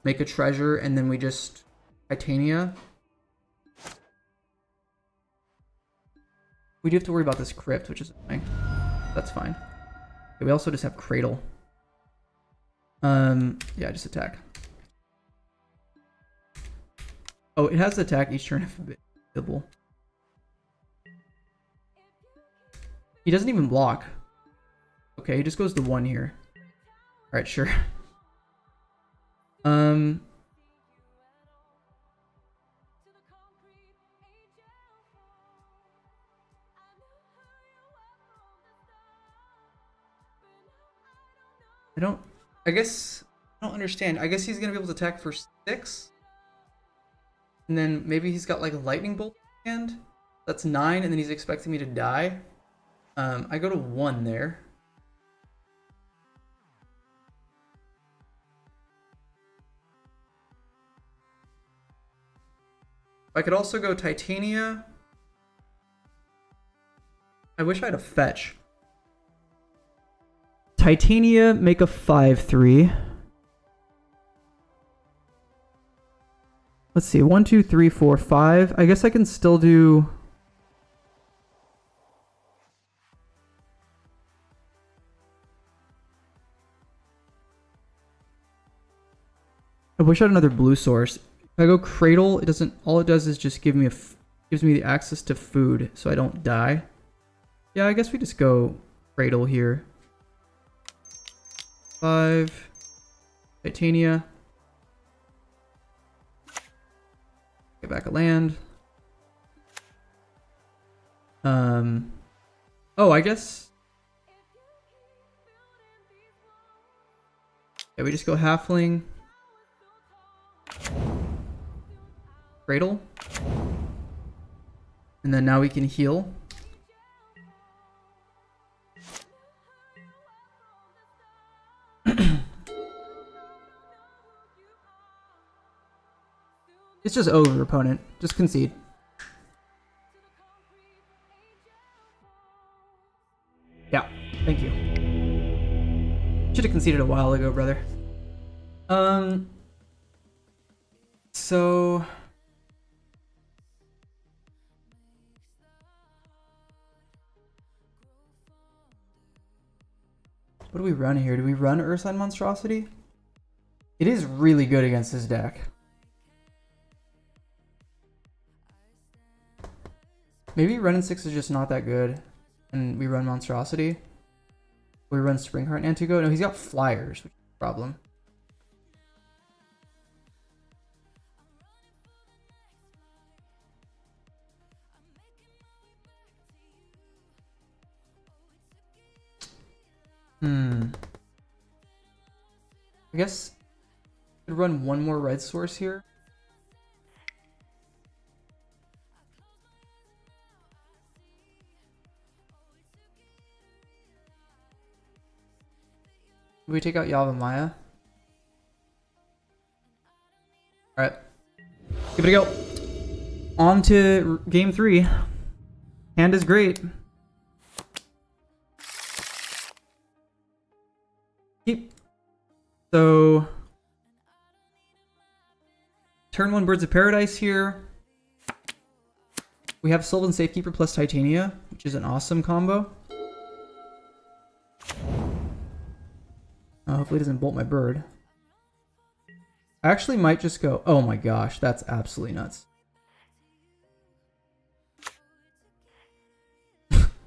make a treasure, and then we just Titania. We do have to worry about this crypt, which is annoying. That's fine. Okay, we also just have Cradle. Yeah, just attack. Oh, it has to attack each turn if available. He doesn't even block. Okay, he just goes to 1 here. Alright, sure. I guess, I don't understand. I guess he's gonna be able to attack for 6? And then maybe he's got like a lightning bolt hand. That's 9, and then he's expecting me to die. I go to 1 there. I could also go Titania. I wish I had a fetch. Titania, make a 5/3. Let's see, 1, 2, 3, 4, 5. I guess I can still do. I wish I had another blue source. If I go Cradle, it doesn't. All it does is just give me gives me the access to food, so I don't die. Yeah, I guess we just go Cradle here. 5. Titania. Get back a land. Oh, I guess. Yeah, we just go Halfling. Cradle. And then now we can heal. It's just over, opponent. Just concede. Yeah, thank you. Should have conceded a while ago, brother. So what do we run here? Do we run Ursine Monstrosity? It is really good against this deck. Maybe Run and 6 is just not that good, and we run Monstrosity. We run Springheart and Antigo. No, he's got Flyers, which is a problem. I guess I could run one more red source here. Do we take out Yavimaya? Alright. Give it a go. On to game 3. Hand is great. Keep. So turn 1 Birds of Paradise here. We have Sylvan Safekeeper plus Titania, which is an awesome combo. Hopefully it doesn't bolt my bird. I actually might just go... Oh my gosh, that's absolutely nuts.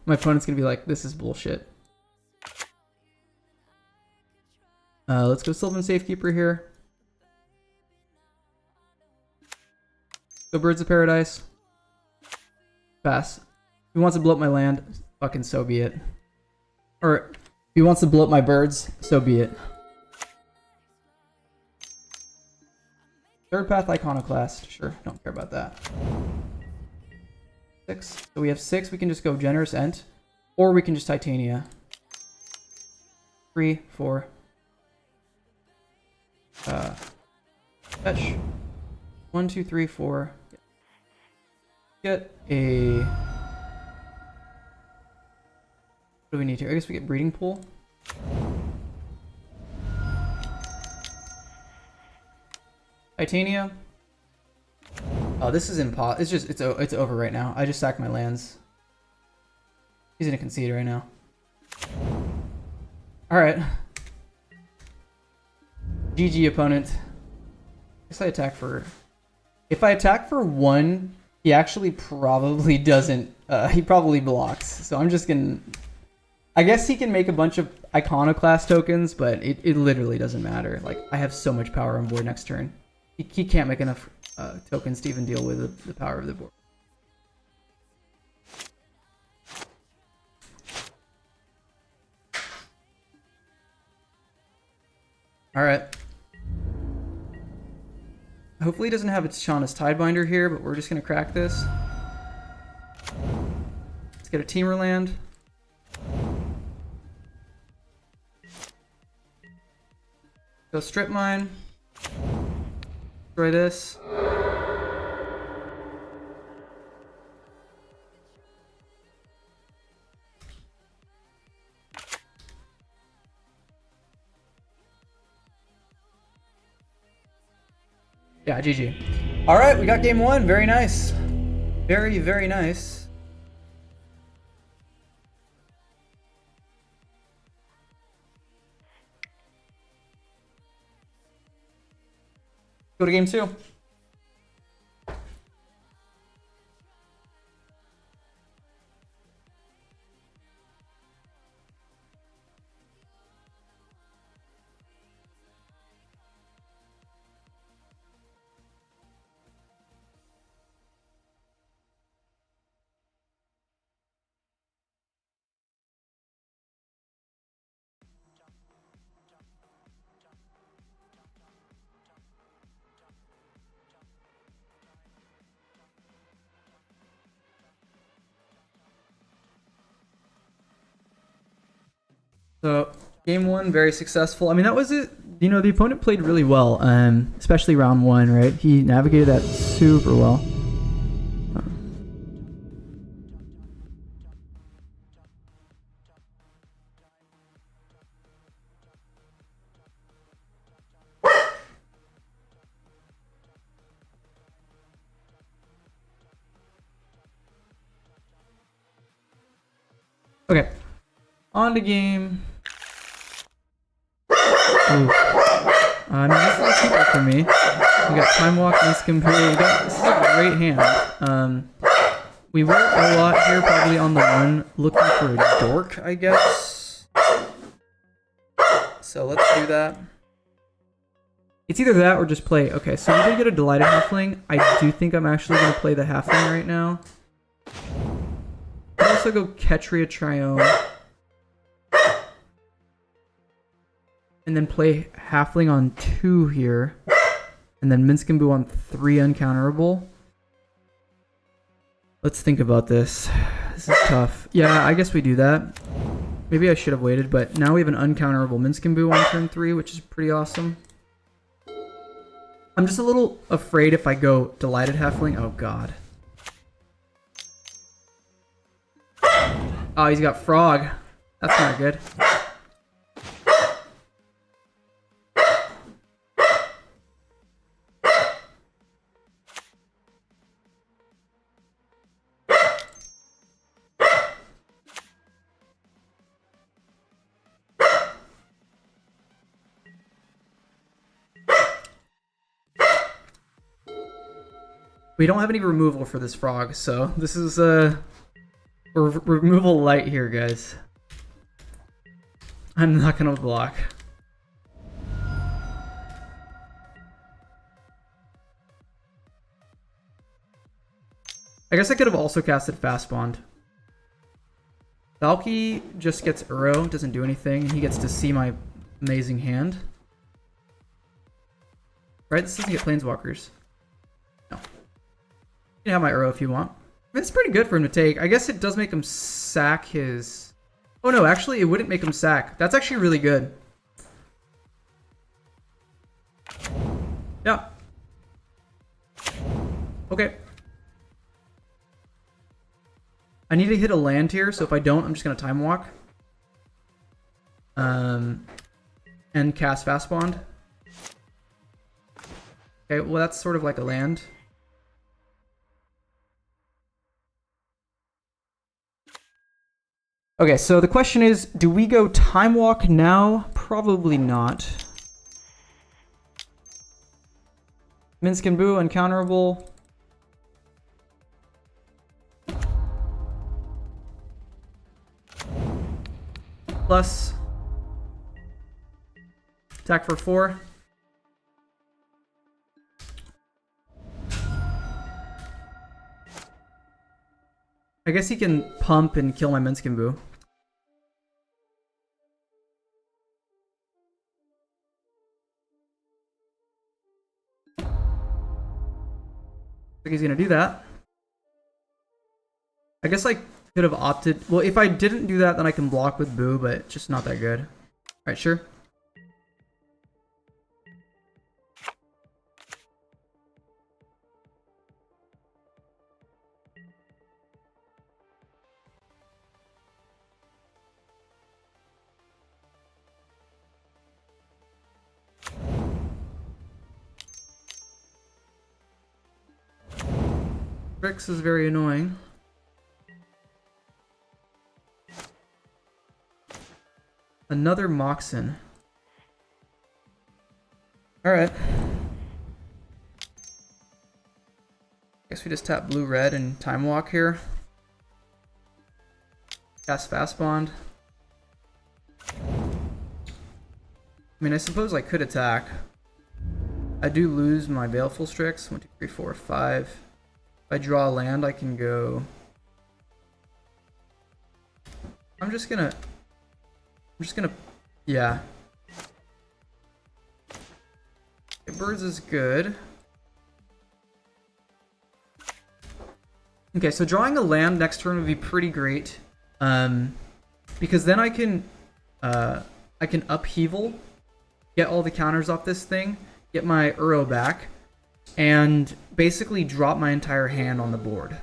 My opponent's gonna be like, this is bullshit. Let's go Sylvan Safekeeper here. Go Birds of Paradise. Pass. If he wants to blow up my land, fucking so be it. Or... if he wants to blow up my birds, so be it. Third Path Iconoclast. Sure, don't care about that. 6. So we have 6. We can just go Generous Ent. Or we can just Titania. 3, 4. Fetch. 1, 2, 3, 4. Get a... what do we need here? I guess we get Breeding Pool. Titania. Oh, this is impossible. It's just, it's over right now. I just sacked my lands. He's gonna concede right now. Alright. GG, opponent. I guess I attack for... if I attack for 1, he actually probably doesn't... he probably blocks. So I'm just gonna... I guess he can make a bunch of Iconoclast tokens, but it literally doesn't matter. Like, I have so much power on board next turn. He can't make enough tokens to even deal with the power of the board. Alright. Hopefully he doesn't have a Tishana's Tidebinder here, but we're just going to crack this. Let's get a Teamer land. Go Strip Mine. Destroy this. Yeah, GG. All right, we got game one. Very nice. Very, very nice. Go to game two. So game one, very successful. I mean, that was it. You know, the opponent played really well, especially round one, right? He navigated that super well. Okay, on to game. Ooh. I mean, this is a keeper for me. We got Time Walk, Niskin Poo. This is a great hand. We were a lot here, probably on the one, looking for a dork, I guess. So let's do that. It's either that or just play. Okay, so we did get a Delighted Halfling. I do think I'm actually going to play the Halfling right now. I'll also go Ketria Triome. And then play Halfling on 2 here. And then Minskin Boo on 3 uncounterable. Let's think about this. This is tough. Yeah, I guess we do that. Maybe I should have waited, but now we have an uncounterable Minskin Boo on turn 3, which is pretty awesome. I'm just a little afraid if I go Delighted Halfling. Oh, God. Oh, he's got Frog. That's not good. We don't have any removal for this Frog, so this is removal light here, guys. I'm not gonna block. I guess I could have also casted Fast Bond. Valky just gets Uro, doesn't do anything, and he gets to see my amazing hand. Right? This doesn't get Planeswalkers. No. You can have my Uro if you want. It's pretty good for him to take. I guess it does make him sack his... Oh no, actually it wouldn't make him sack. That's actually really good. Yeah. Okay. I need to hit a land here, so if I don't, I'm just going to Time Walk. And cast Fast Bond. Okay, well that's sort of like a land. Okay, so the question is, do we go Time Walk now? Probably not. Minskin Boo, uncounterable. Plus. Attack for 4. I guess he can pump and kill my Minskin Boo. Like he's gonna do that. I guess like Could have opted. Well, if I didn't do that, then I can block with Boo, but it's just not that good. Alright, sure. Trix is very annoying. Another Moxen. Alright. Guess we just tap blue red and time walk here. Cast fast bond. I mean, I suppose I could attack. I do lose my Baleful Strix. 1, 2, 3, 4, 5. If I draw a land, I can go. I'm just gonna. Yeah. Okay, birds is good. Okay, so drawing a land next turn would be pretty great. Because then I can upheaval, get all the counters off this thing, get my Uro back, and basically drop my entire hand on the board,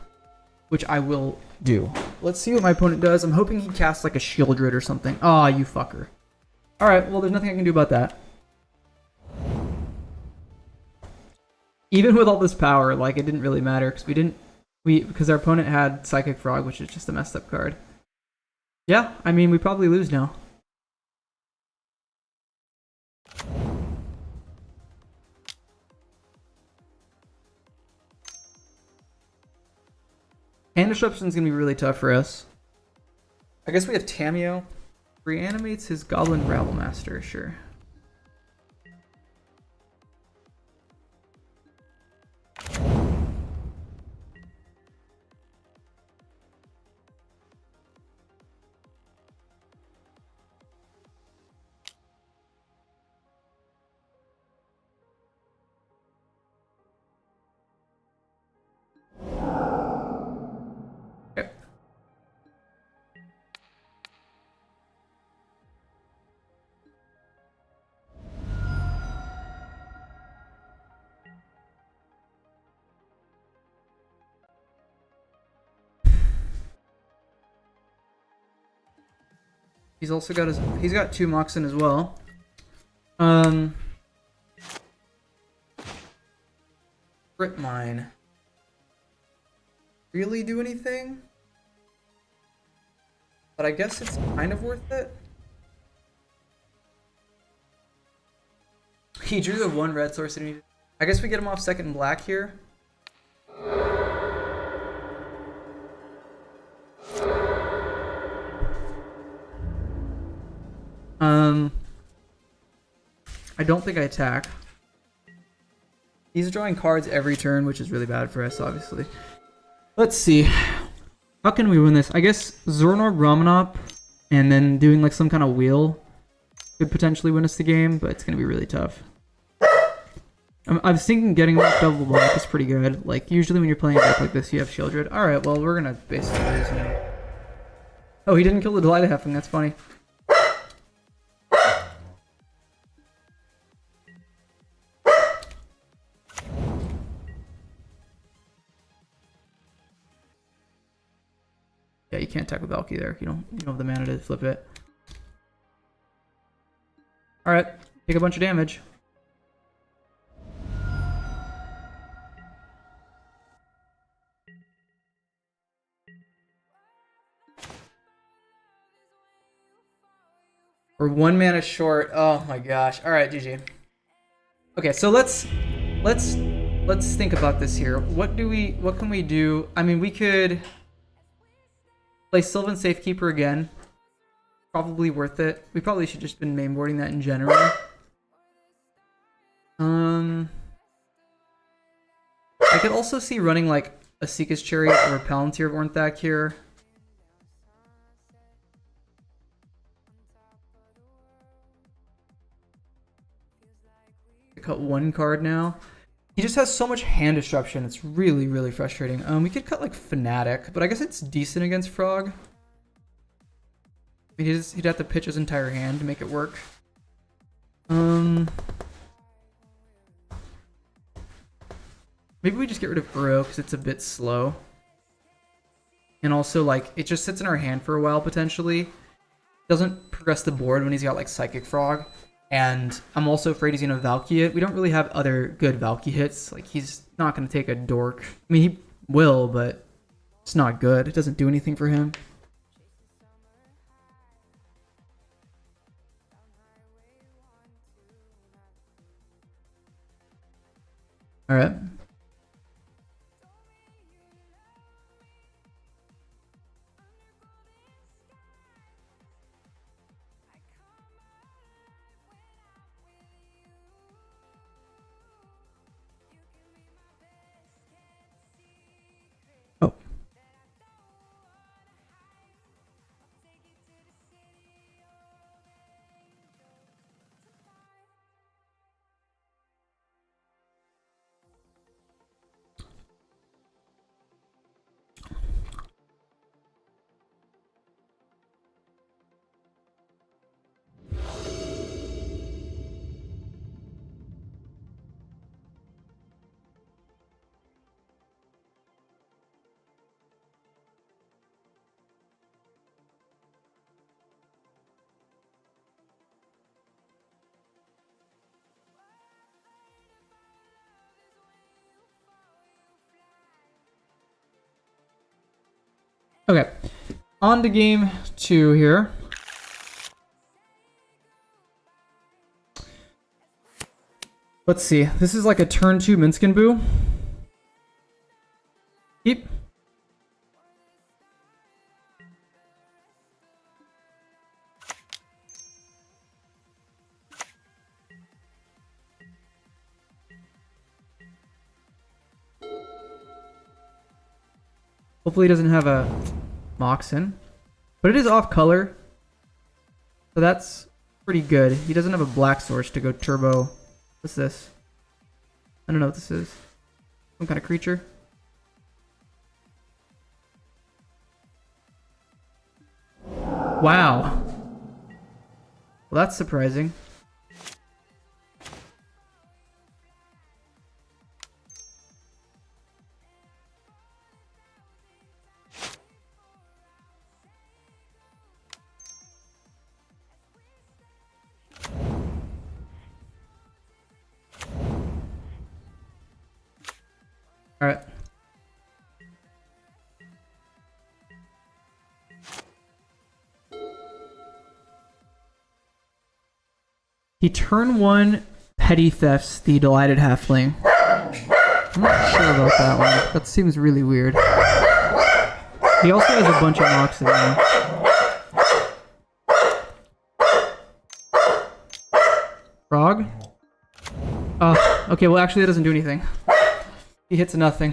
which I will do. Let's see what my opponent does. I'm hoping he casts like a Shieldred or something. Aw, you fucker. Alright, well there's nothing I can do about that. Even with all this power, like, it didn't really matter, because because our opponent had Psychic Frog, which is just a messed up card. Yeah, I mean, we probably lose now. Hand Disruption is going to be really tough for us. I guess we have Tameo. Reanimates his Goblin Rabblemaster, sure. Okay. He's also got he's got 2 Moxen as well. Crit Mine. Really do anything? But I guess it's kind of worth it. He drew the 1 red source and I guess we get him off second black here. I don't think I attack. He's drawing cards every turn, which is really bad for us, obviously. Let's see. How can we win this? I guess Zornor Ramanop and then doing like some kind of wheel could potentially win us the game, but it's going to be really tough. I was thinking getting double block is pretty good. Like, usually when you're playing a deck like this, you have Shieldred. Alright, well, we're going to basically lose now. Oh, he didn't kill the Delight Heffing. That's funny. Yeah, you can't attack with Valky there. You don't have the mana to flip it. Alright, take a bunch of damage. We're 1 mana short. Oh my gosh. Alright, GG. Okay, so let's think about this here. What can we do? I mean, we could play Sylvan Safekeeper again. Probably worth it. We probably should just been mainboarding that in general. I could also see running like a Seeka's Chariot or a Palantir of Ornthak here. I cut 1 card now. He just has so much hand disruption. It's really, really frustrating. We could cut like Fnatic, but I guess it's decent against Frog. He'd have to pitch his entire hand to make it work. Maybe we just get rid of Uro because it's a bit slow. And also, like, it just sits in our hand for a while, potentially. Doesn't progress the board when he's got, like, Psychic Frog. And I'm also afraid he's going to Valky it. We don't really have other good Valky hits. Like, he's not going to take a Dork. I mean, he will, but it's not good. It doesn't do anything for him. Alright. Oh. Okay, on to game 2 here. Let's see. This is like a turn 2 Minskin Boo. Keep. Hopefully he doesn't have a Moxen. But it is off color. So that's pretty good. He doesn't have a black source to go turbo. What's this? I don't know what this is. Some kind of creature. Wow. Well, that's surprising. All right. He turn 1 Petty Thefts the Delighted Halfling. I'm not sure about that one. That seems really weird. He also has a bunch of mocks in there. Frog? Oh, okay, well actually that doesn't do anything. He hits nothing.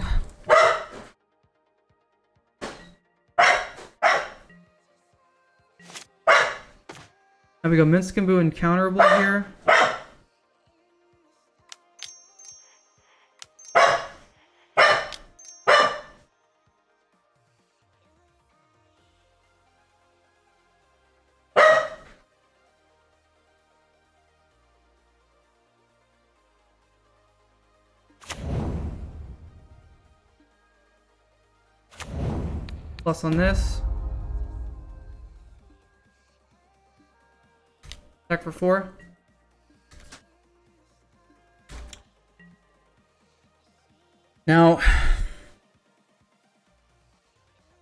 Now we go Minskin Boo and counterable here. Plus on this. Attack for 4. Now,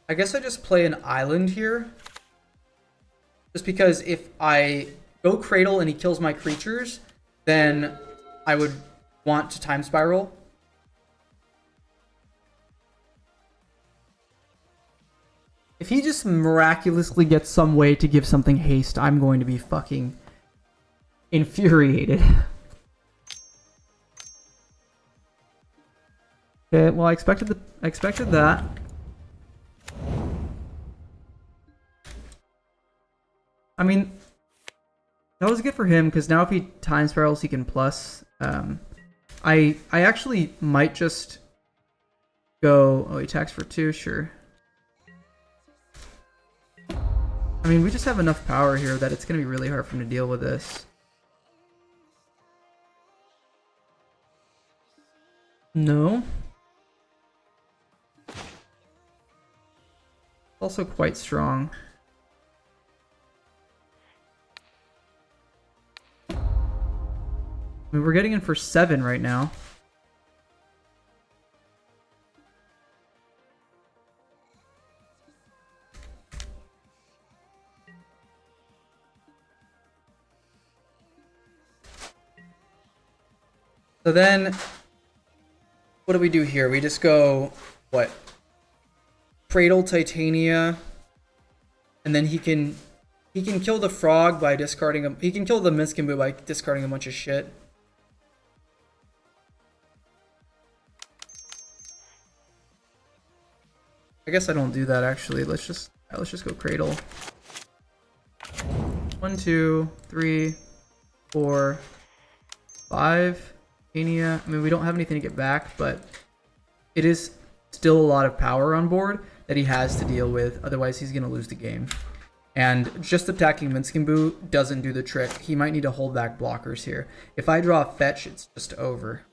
I guess I just play an island here. Just because if I go Cradle and he kills my creatures, then I would want to Time Spiral. If he just miraculously gets some way to give something haste, I'm going to be fucking infuriated. Okay, well I expected that. I mean, that was good for him because now if he Time Spirals, he can plus I actually might just go... Oh, he attacks for 2, sure. I mean, we just have enough power here that it's going to be really hard for him to deal with this. No. Also quite strong. I mean, we're getting in for 7 right now. So then, what do we do here? We just go, what? Cradle Titania, and then he can kill the frog by discarding a... He can kill the Minskimbu by discarding a bunch of shit. I guess I don't do that actually. Let's just go Cradle. 1, 2, 3, 4, 5. Titania. I mean, we don't have anything to get back, but it is still a lot of power on board that he has to deal with. Otherwise, he's going to lose the game. And just attacking Minskimbu doesn't do the trick. He might need to hold back blockers here. If I draw a fetch, it's just over.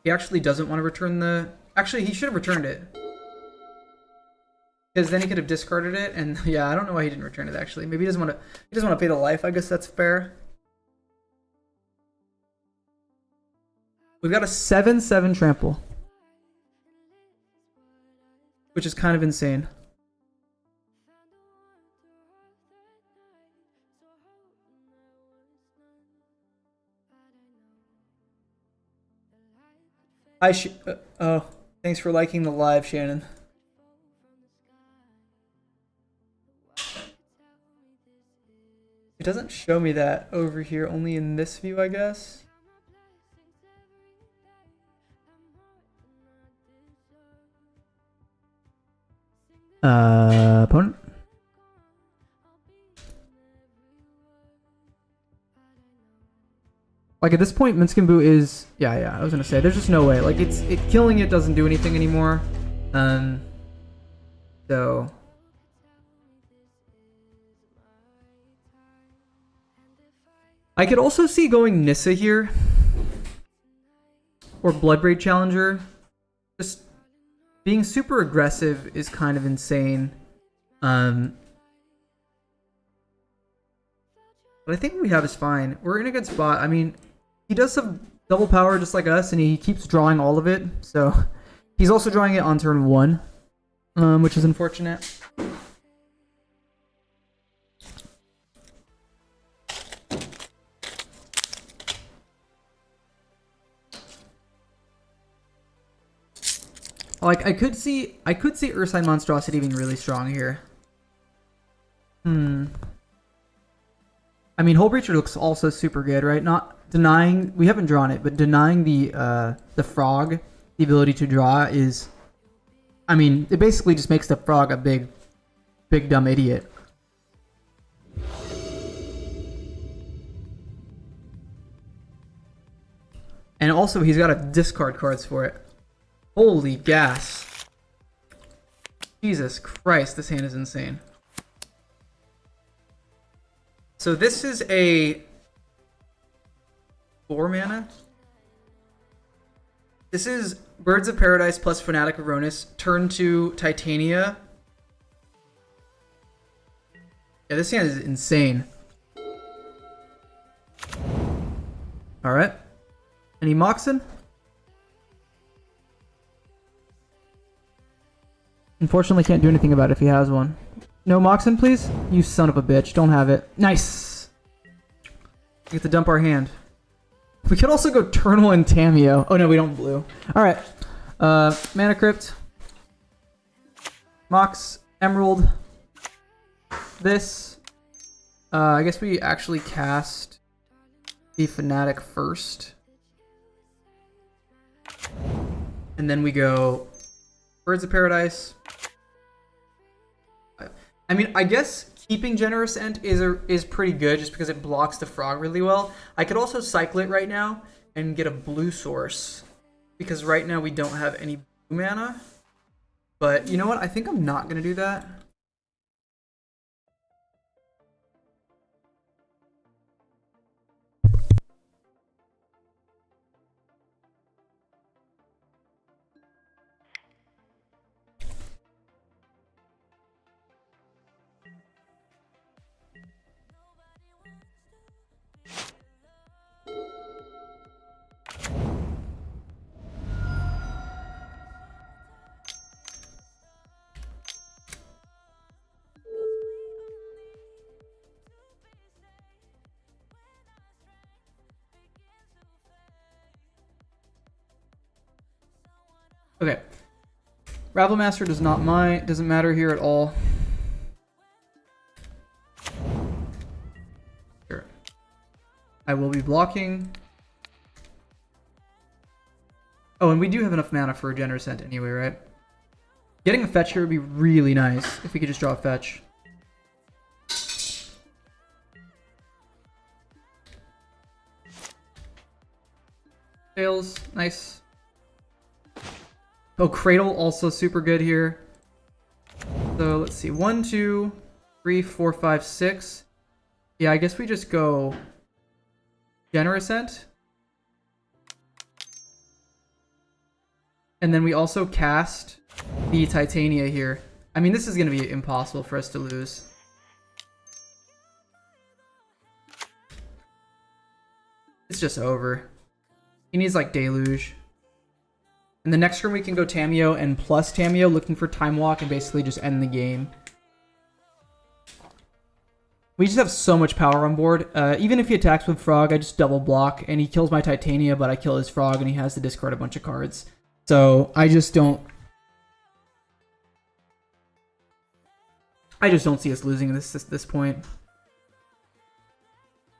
He actually doesn't want to return the... Actually, he should have returned it. Because then he could have discarded it. And yeah, I don't know why he didn't return it, actually. Maybe he doesn't want to pay the life. I guess that's fair. We've got a 7/7 trample, which is kind of insane. Oh, thanks for liking the live, Shannon. It doesn't show me that over here, only in this view, I guess. Opponent. Like at this point, Minskimbu is yeah. I was gonna say there's just no way. Like killing it doesn't do anything anymore. So I could also see going Nissa here or Bloodbraid Challenger. Just being super aggressive is kind of insane. But I think what we have is fine. We're in a good spot. I mean, he does have double power just like us, and he keeps drawing all of it. So he's also drawing it on turn 1, which is unfortunate. Like I could see Ursine Monstrosity being really strong here. I mean, Hull Breacher looks also super good, right? Not denying, we haven't drawn it, but denying the frog the ability to draw is, I mean, it basically just makes the frog a big dumb idiot. And also, he's got to discard cards for it. Holy gas. Jesus Christ, this hand is insane. So this is a 4 mana. This is Birds of Paradise plus Fanatic Aronis. Turn 2 Titania. Yeah, this hand is insane. Alright. Any Moxen? Unfortunately, can't do anything about it if he has one. No Moxen, please? You son of a bitch. Don't have it. Nice! We get to dump our hand. We could also go Turnal and Tameo. Oh no, we don't blue. Alright. Mana Crypt. Mox. Emerald. This. I guess we actually cast the Fanatic first. And then we go Birds of Paradise. I mean, I guess keeping Generous Ent is pretty good just because it blocks the frog really well. I could also cycle it right now and get a blue source. Because right now we don't have any blue mana. But you know what? I think I'm not going to do that. Okay. Ravel Master doesn't matter here at all. Sure. I will be blocking. Oh, and we do have enough mana for a Generous Scent anyway, right? Getting a fetch here would be really nice if we could just draw a fetch. Fails, nice. Oh, Cradle also super good here. So let's see, 1, 2, 3, 4, 5, 6. Yeah, I guess we just go Generous Scent. And then we also cast the Titania here. I mean, this is going to be impossible for us to lose. It's just over. He needs like Deluge. And the next turn we can go Tamiyo and plus Tamiyo, looking for Time Walk and basically just end the game. We just have so much power on board. Even if he attacks with Frog, I just double block and he kills my Titania, but I kill his Frog and he has to discard a bunch of cards. So I just don't see us losing this point.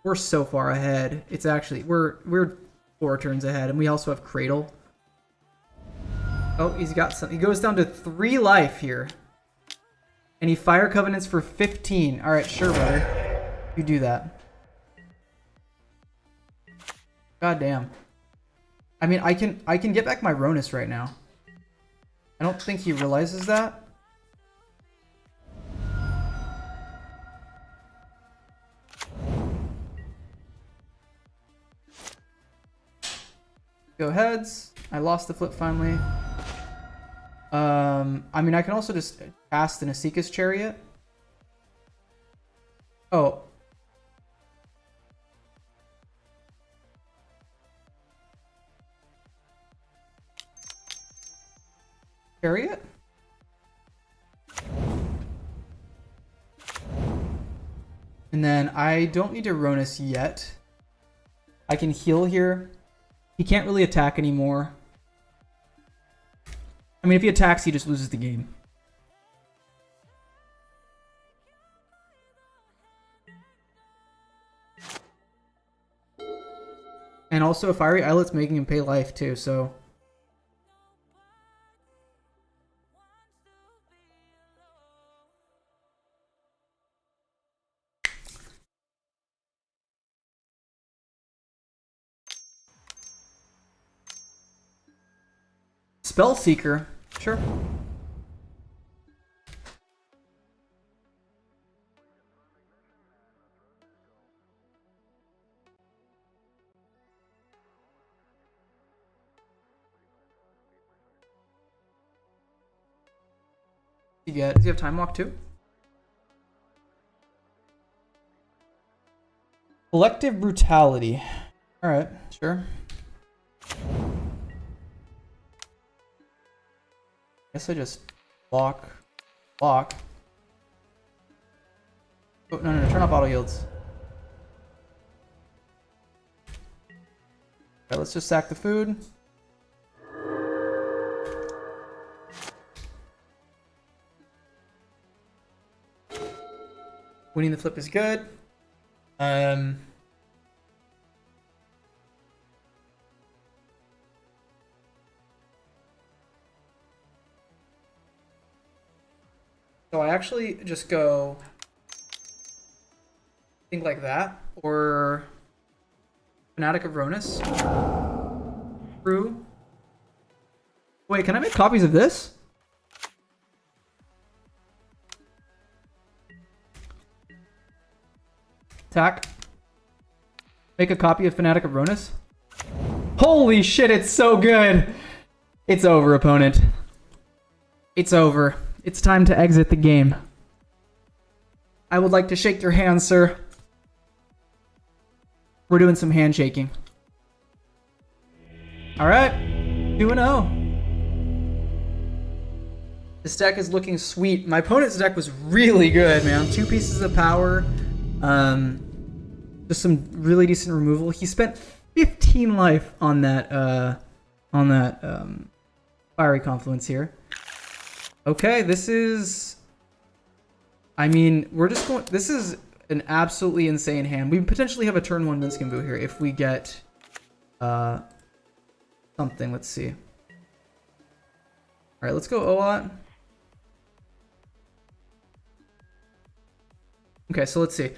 We're so far ahead. It's actually we're 4 turns ahead, and we also have Cradle. Oh, he's got some. He goes down to 3 life here, and he Fire Covenants for 15. All right, sure, brother, you do that. God damn. I mean, I can get back my Ronus right now. I don't think he realizes that. Go heads. I lost the flip finally. I mean, I can also just cast an Asika's Chariot. Oh. Chariot? And then I don't need to Ronus yet. I can heal here. He can't really attack anymore. I mean, if he attacks, he just loses the game. And also, Fiery Islet's making him pay life too, so... Spellseeker, sure. Does he have Time Walk too? Collective Brutality. Alright, sure. Guess I just block. Oh, no, turn off auto yields. Alright, let's just sack the food. Winning the flip is good. So I actually just go think like that, or Fanatic of Ronus. True. Wait, can I make copies of this? Attack. Make a copy of Fanatic of Ronus. Holy shit, it's so good! It's over, opponent. It's over. It's time to exit the game. I would like to shake your hand, sir. We're doing some handshaking. Alright. 2-0. This deck is looking sweet. My opponent's deck was really good, man. 2 pieces of power. Just some really decent removal. He spent 15 life on that Fiery Confluence here. Okay, this is... I mean, we're just going... This is an absolutely insane hand. We potentially have a turn 1 Minskenbu here if we get something. Let's see. Alright, let's go OAT. Okay, so let's see.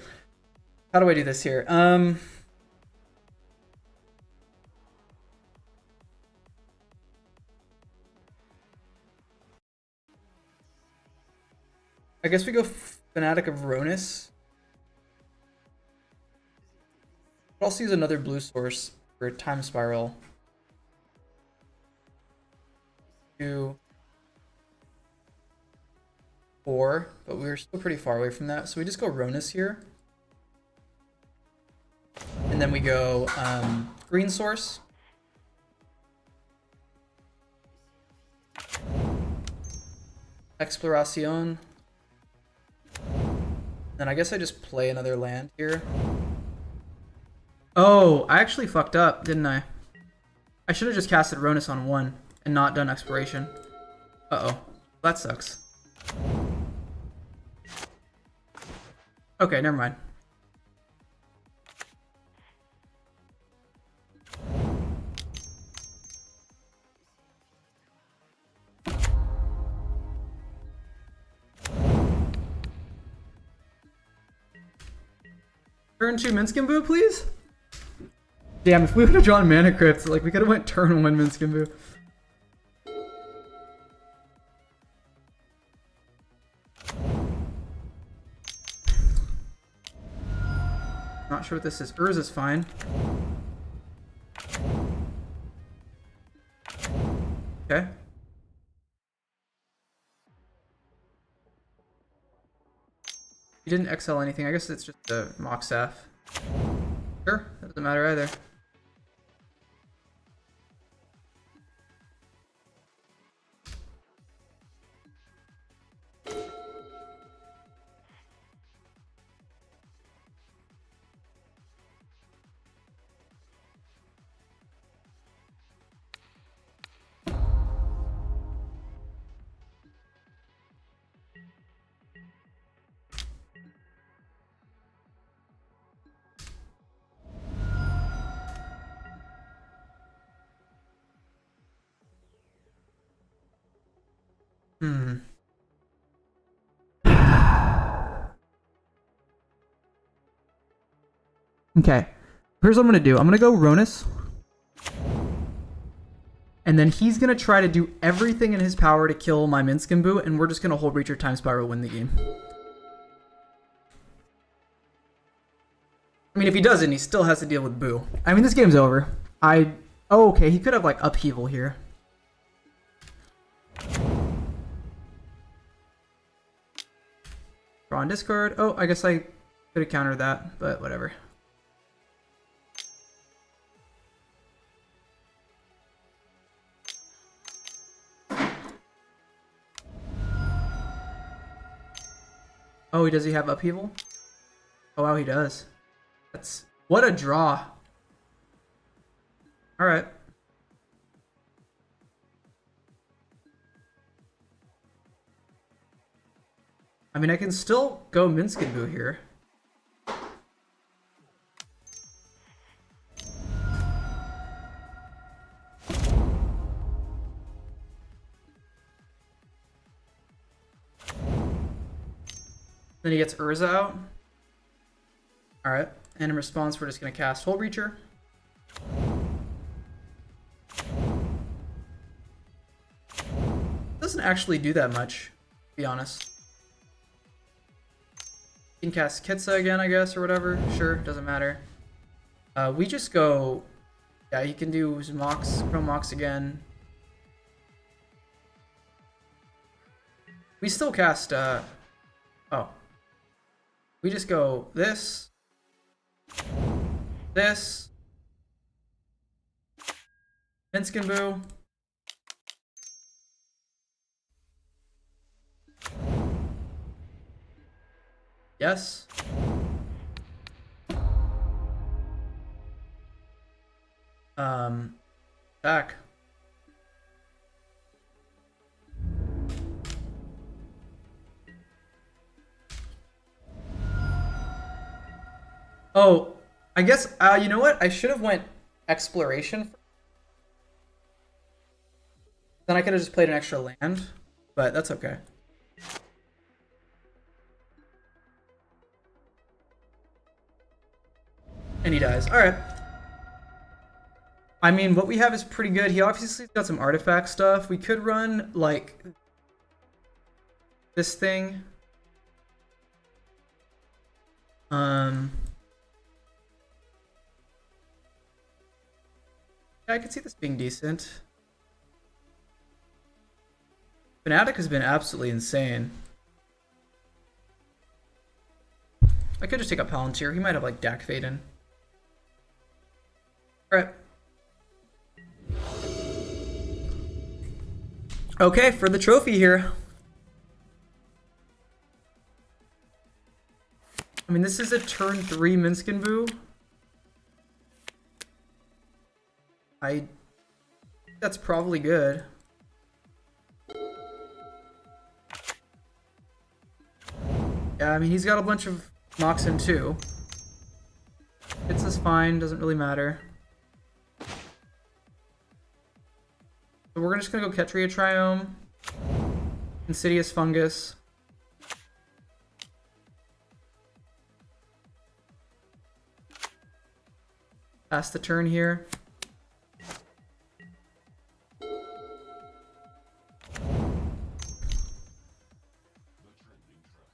How do I do this here? I guess we go Fanatic of Ronus. I'll also use another blue source for Time Spiral. 2, 4, but we're still pretty far away from that. So we just go Ronus here. And then we go green source. Exploración. Then I guess I just play another land here. Oh, I actually fucked up, didn't I? I should have just casted Ronus on 1 and not done Exploration. Uh-oh. That sucks. Okay, never mind. Turn 2 Minskenbu, please? Damn, if we would have drawn Mana Crypt, like, we could have went turn 1 Minskenbu. Not sure what this is. Urza's fine. Okay. You didn't XL anything. I guess it's just a Mock Staff. Sure, that doesn't matter either. Okay. Here's what I'm gonna do. I'm gonna go Ronus. And then he's gonna try to do everything in his power to kill my Minskenbu, and we're just gonna hold Reacher Time Spiral, win the game. I mean, if he doesn't, he still has to deal with Boo. I mean, this game's over. Oh, okay. He could have, like, Upheaval here. Draw and discard. Oh, I guess I could have countered that, but whatever. Oh, does he have Upheaval? Oh, wow, he does. That's... What a draw. Alright. I mean, I can still go Minskenbu here. Then he gets Urza out. Alright. And in response, we're just going to cast Hull Breacher. doesn't actually do that much, to be honest. You can cast Kitsa again, I guess, or whatever. Sure, doesn't matter. We just go... Yeah, he can do Mox, Chrome Mox again. We still cast... Oh. We just go this. This. Minskin Boo. Yes. Back. Oh, I guess, you know what? I should have went Exploration. Then I could have just played an extra land, but that's okay. And he dies. Alright. I mean, what we have is pretty good. He obviously got some artifact stuff. We could run, like, this thing. Yeah, I could see this being decent. Fnatic has been absolutely insane. I could just take up Palantir. He might have, like, Dak Faden. Alright. Okay, for the trophy here. I mean, this is a turn 3 Minskin Boo. I think that's probably good. Yeah, I mean, he's got a bunch of Moxen too. It's just fine, doesn't really matter. So we're just gonna go Ketria Triome, Insidious Fungus. Pass the turn here.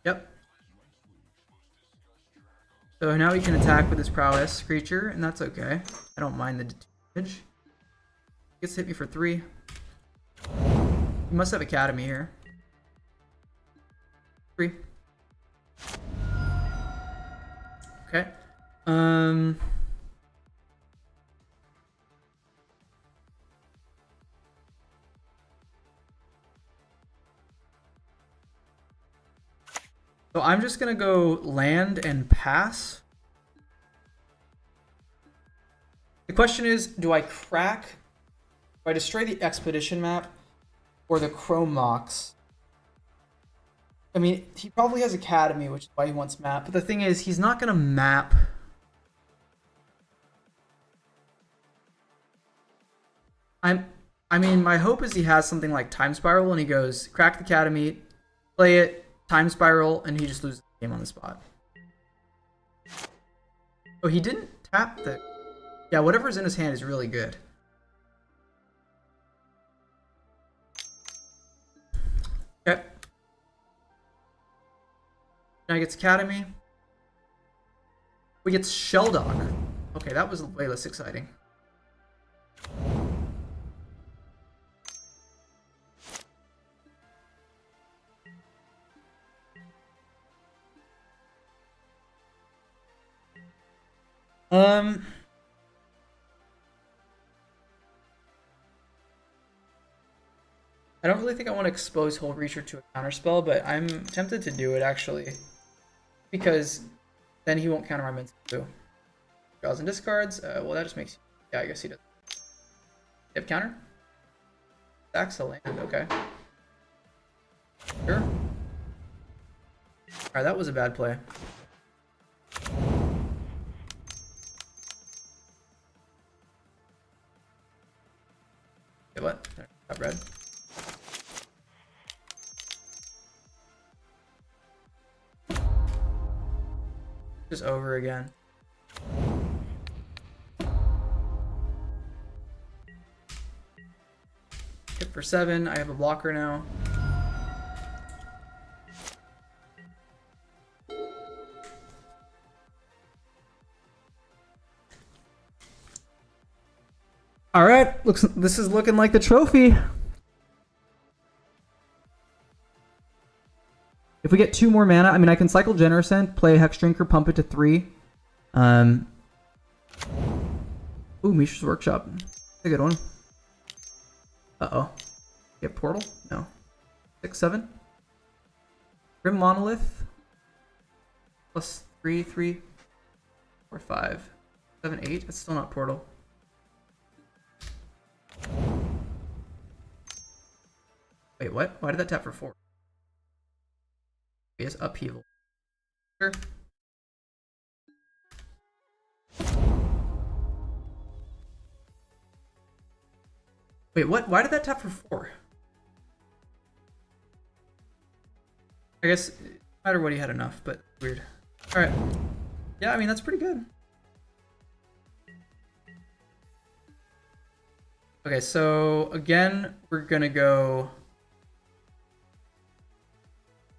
Yep. So now he can attack with his prowess creature, and that's okay. I don't mind the damage. He gets to hit me for 3. He must have Academy here. 3. Okay. So I'm just gonna go land and pass. The question is, do I crack? Do I destroy the Expedition map or the Chrome Mox? I mean, he probably has Academy, which is why he wants map. But the thing is, he's not gonna map. I mean, my hope is he has something like Time Spiral and he goes, crack the Academy, play it, Time Spiral, and he just loses the game on the spot. Oh, he didn't tap the... Yeah, whatever's in his hand is really good. Okay. Now he gets Academy. We get Shelldog. Okay, that was way less exciting. I don't really think I want to expose Hull Reacher to a counterspell, but I'm tempted to do it actually. Because then he won't counter my Minskin Boo. Draws and discards. Well, that just makes... Yeah, I guess he does. You have counter? Sacks a land, okay. Sure. Alright, that was a bad play. Okay, what? Got red. Just over again. Yep. for 7. I have a blocker now. All right, this is looking like the trophy. If we get 2 more mana, I mean, I can cycle Generous End, play Hex Drinker, pump it to 3. Ooh, Mishra's Workshop. That's a good one. Uh-oh. Get Portal? No. 6, 7. Grim Monolith. Plus 3, 3, 4, 5, 7, 8. That's still not Portal. Wait, what? Why did that tap for 4? He has Upheaval. Sure. Wait, what? Why did that tap for 4? I guess, no matter what, he had enough, but weird. Alright. Yeah, I mean, that's pretty good. Okay, so, again, we're gonna go...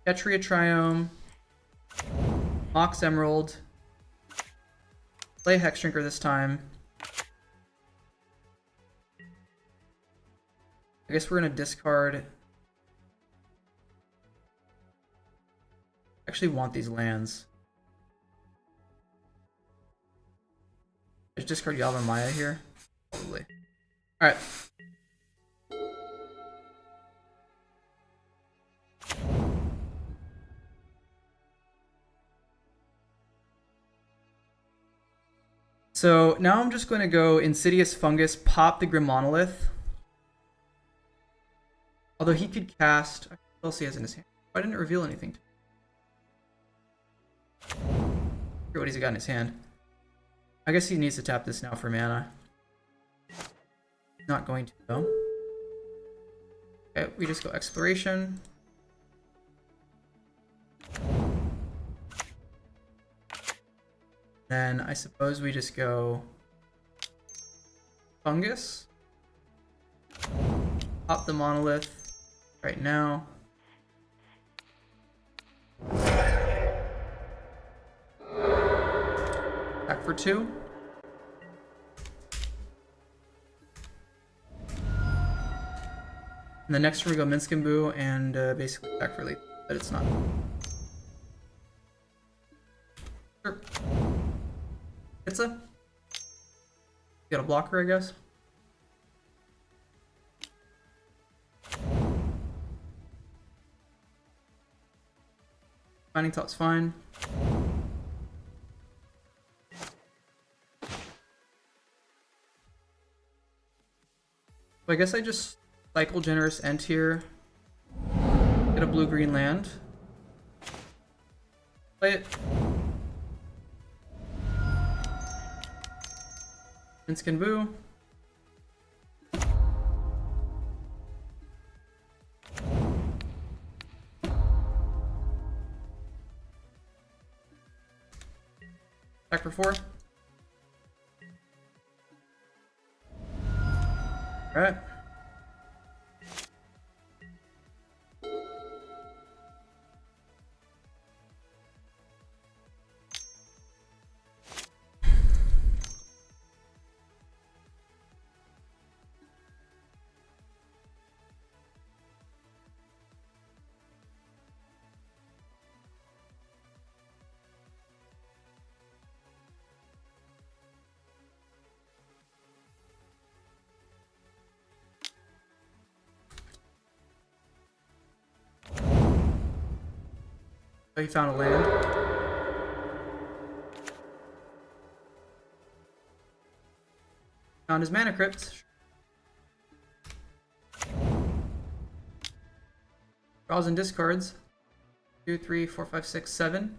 Ketria Triome, Mox Emerald, play Hex Drinker this time. I guess we're gonna discard. I actually want these lands. Just discard Yavimaya here, probably. All right. So now I'm just going to go Insidious Fungus, pop the Grim Monolith. Although he could cast... What else he has in his hand? Why didn't it reveal anything? What he's got in his hand. I guess he needs to tap this now for mana. Not going to though. Okay, we just go Exploration. Then I suppose we just go Fungus. Pop the Monolith right now. Back for 2. And the next one we go Minskimbu and basically back for late, but it's not. Sure. Pizza? Got a blocker, I guess. Mining Top's fine. So I guess I just cycle Generous End here. Get a blue-green land. Play it. Minskimbu. Back for 4. Alright. So he found a land. Found his Mana Crypt. Draws and discards. 2, 3, 4, 5, 6, 7.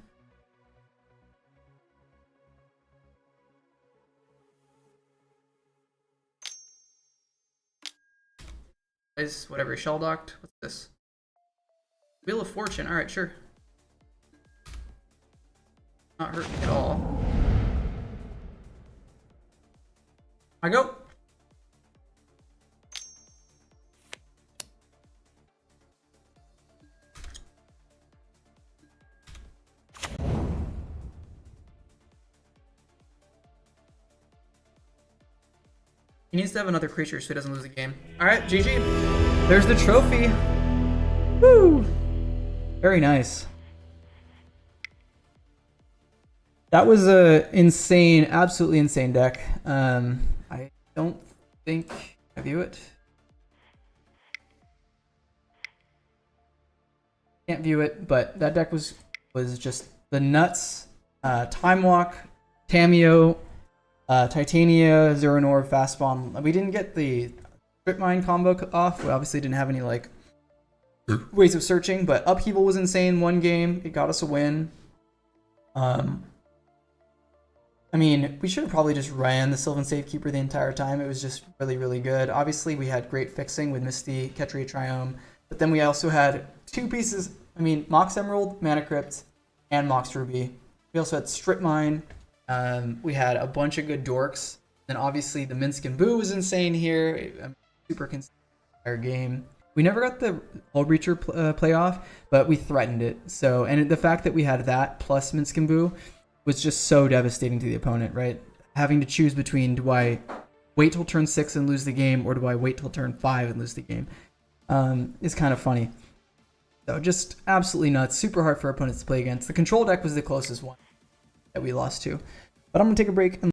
Is whatever, shell docked. What's this? Wheel of Fortune. Alright, sure. Not hurt me at all. I go. He needs to have another creature so he doesn't lose the game. Alright, GG. There's the trophy. Woo! Very nice. That was a insane, absolutely insane deck. I don't think I view it. Can't view it, but that deck was just the nuts. Time Walk, Tameo, Titania, Zeronor, Fast Bomb. We didn't get the Strip Mine combo off. We obviously didn't have any like ways of searching, but Upheaval was insane. One game, it got us a win. I mean, we should have probably just ran the Sylvan Safekeeper the entire time. It was just really, really good. Obviously, we had great fixing with Misty, Ketria Triome, but then we also had two pieces. I mean, Mox Emerald, Mana Crypt, and Mox Ruby. We also had Strip Mine. We had a bunch of good dorks. Then obviously the Minsk and Boo was insane here. Super consistent entire game. We never got the Hull Breacher playoff, but we threatened it. So, and the fact that we had that plus Minsk and Boo was just so devastating to the opponent, right? Having to choose between, do I wait till turn 6 and lose the game, or do I wait till turn 5 and lose the game? Is kind of funny. So just absolutely nuts. Super hard for opponents to play against. The control deck was the closest one that we lost to. But I'm going to take a break and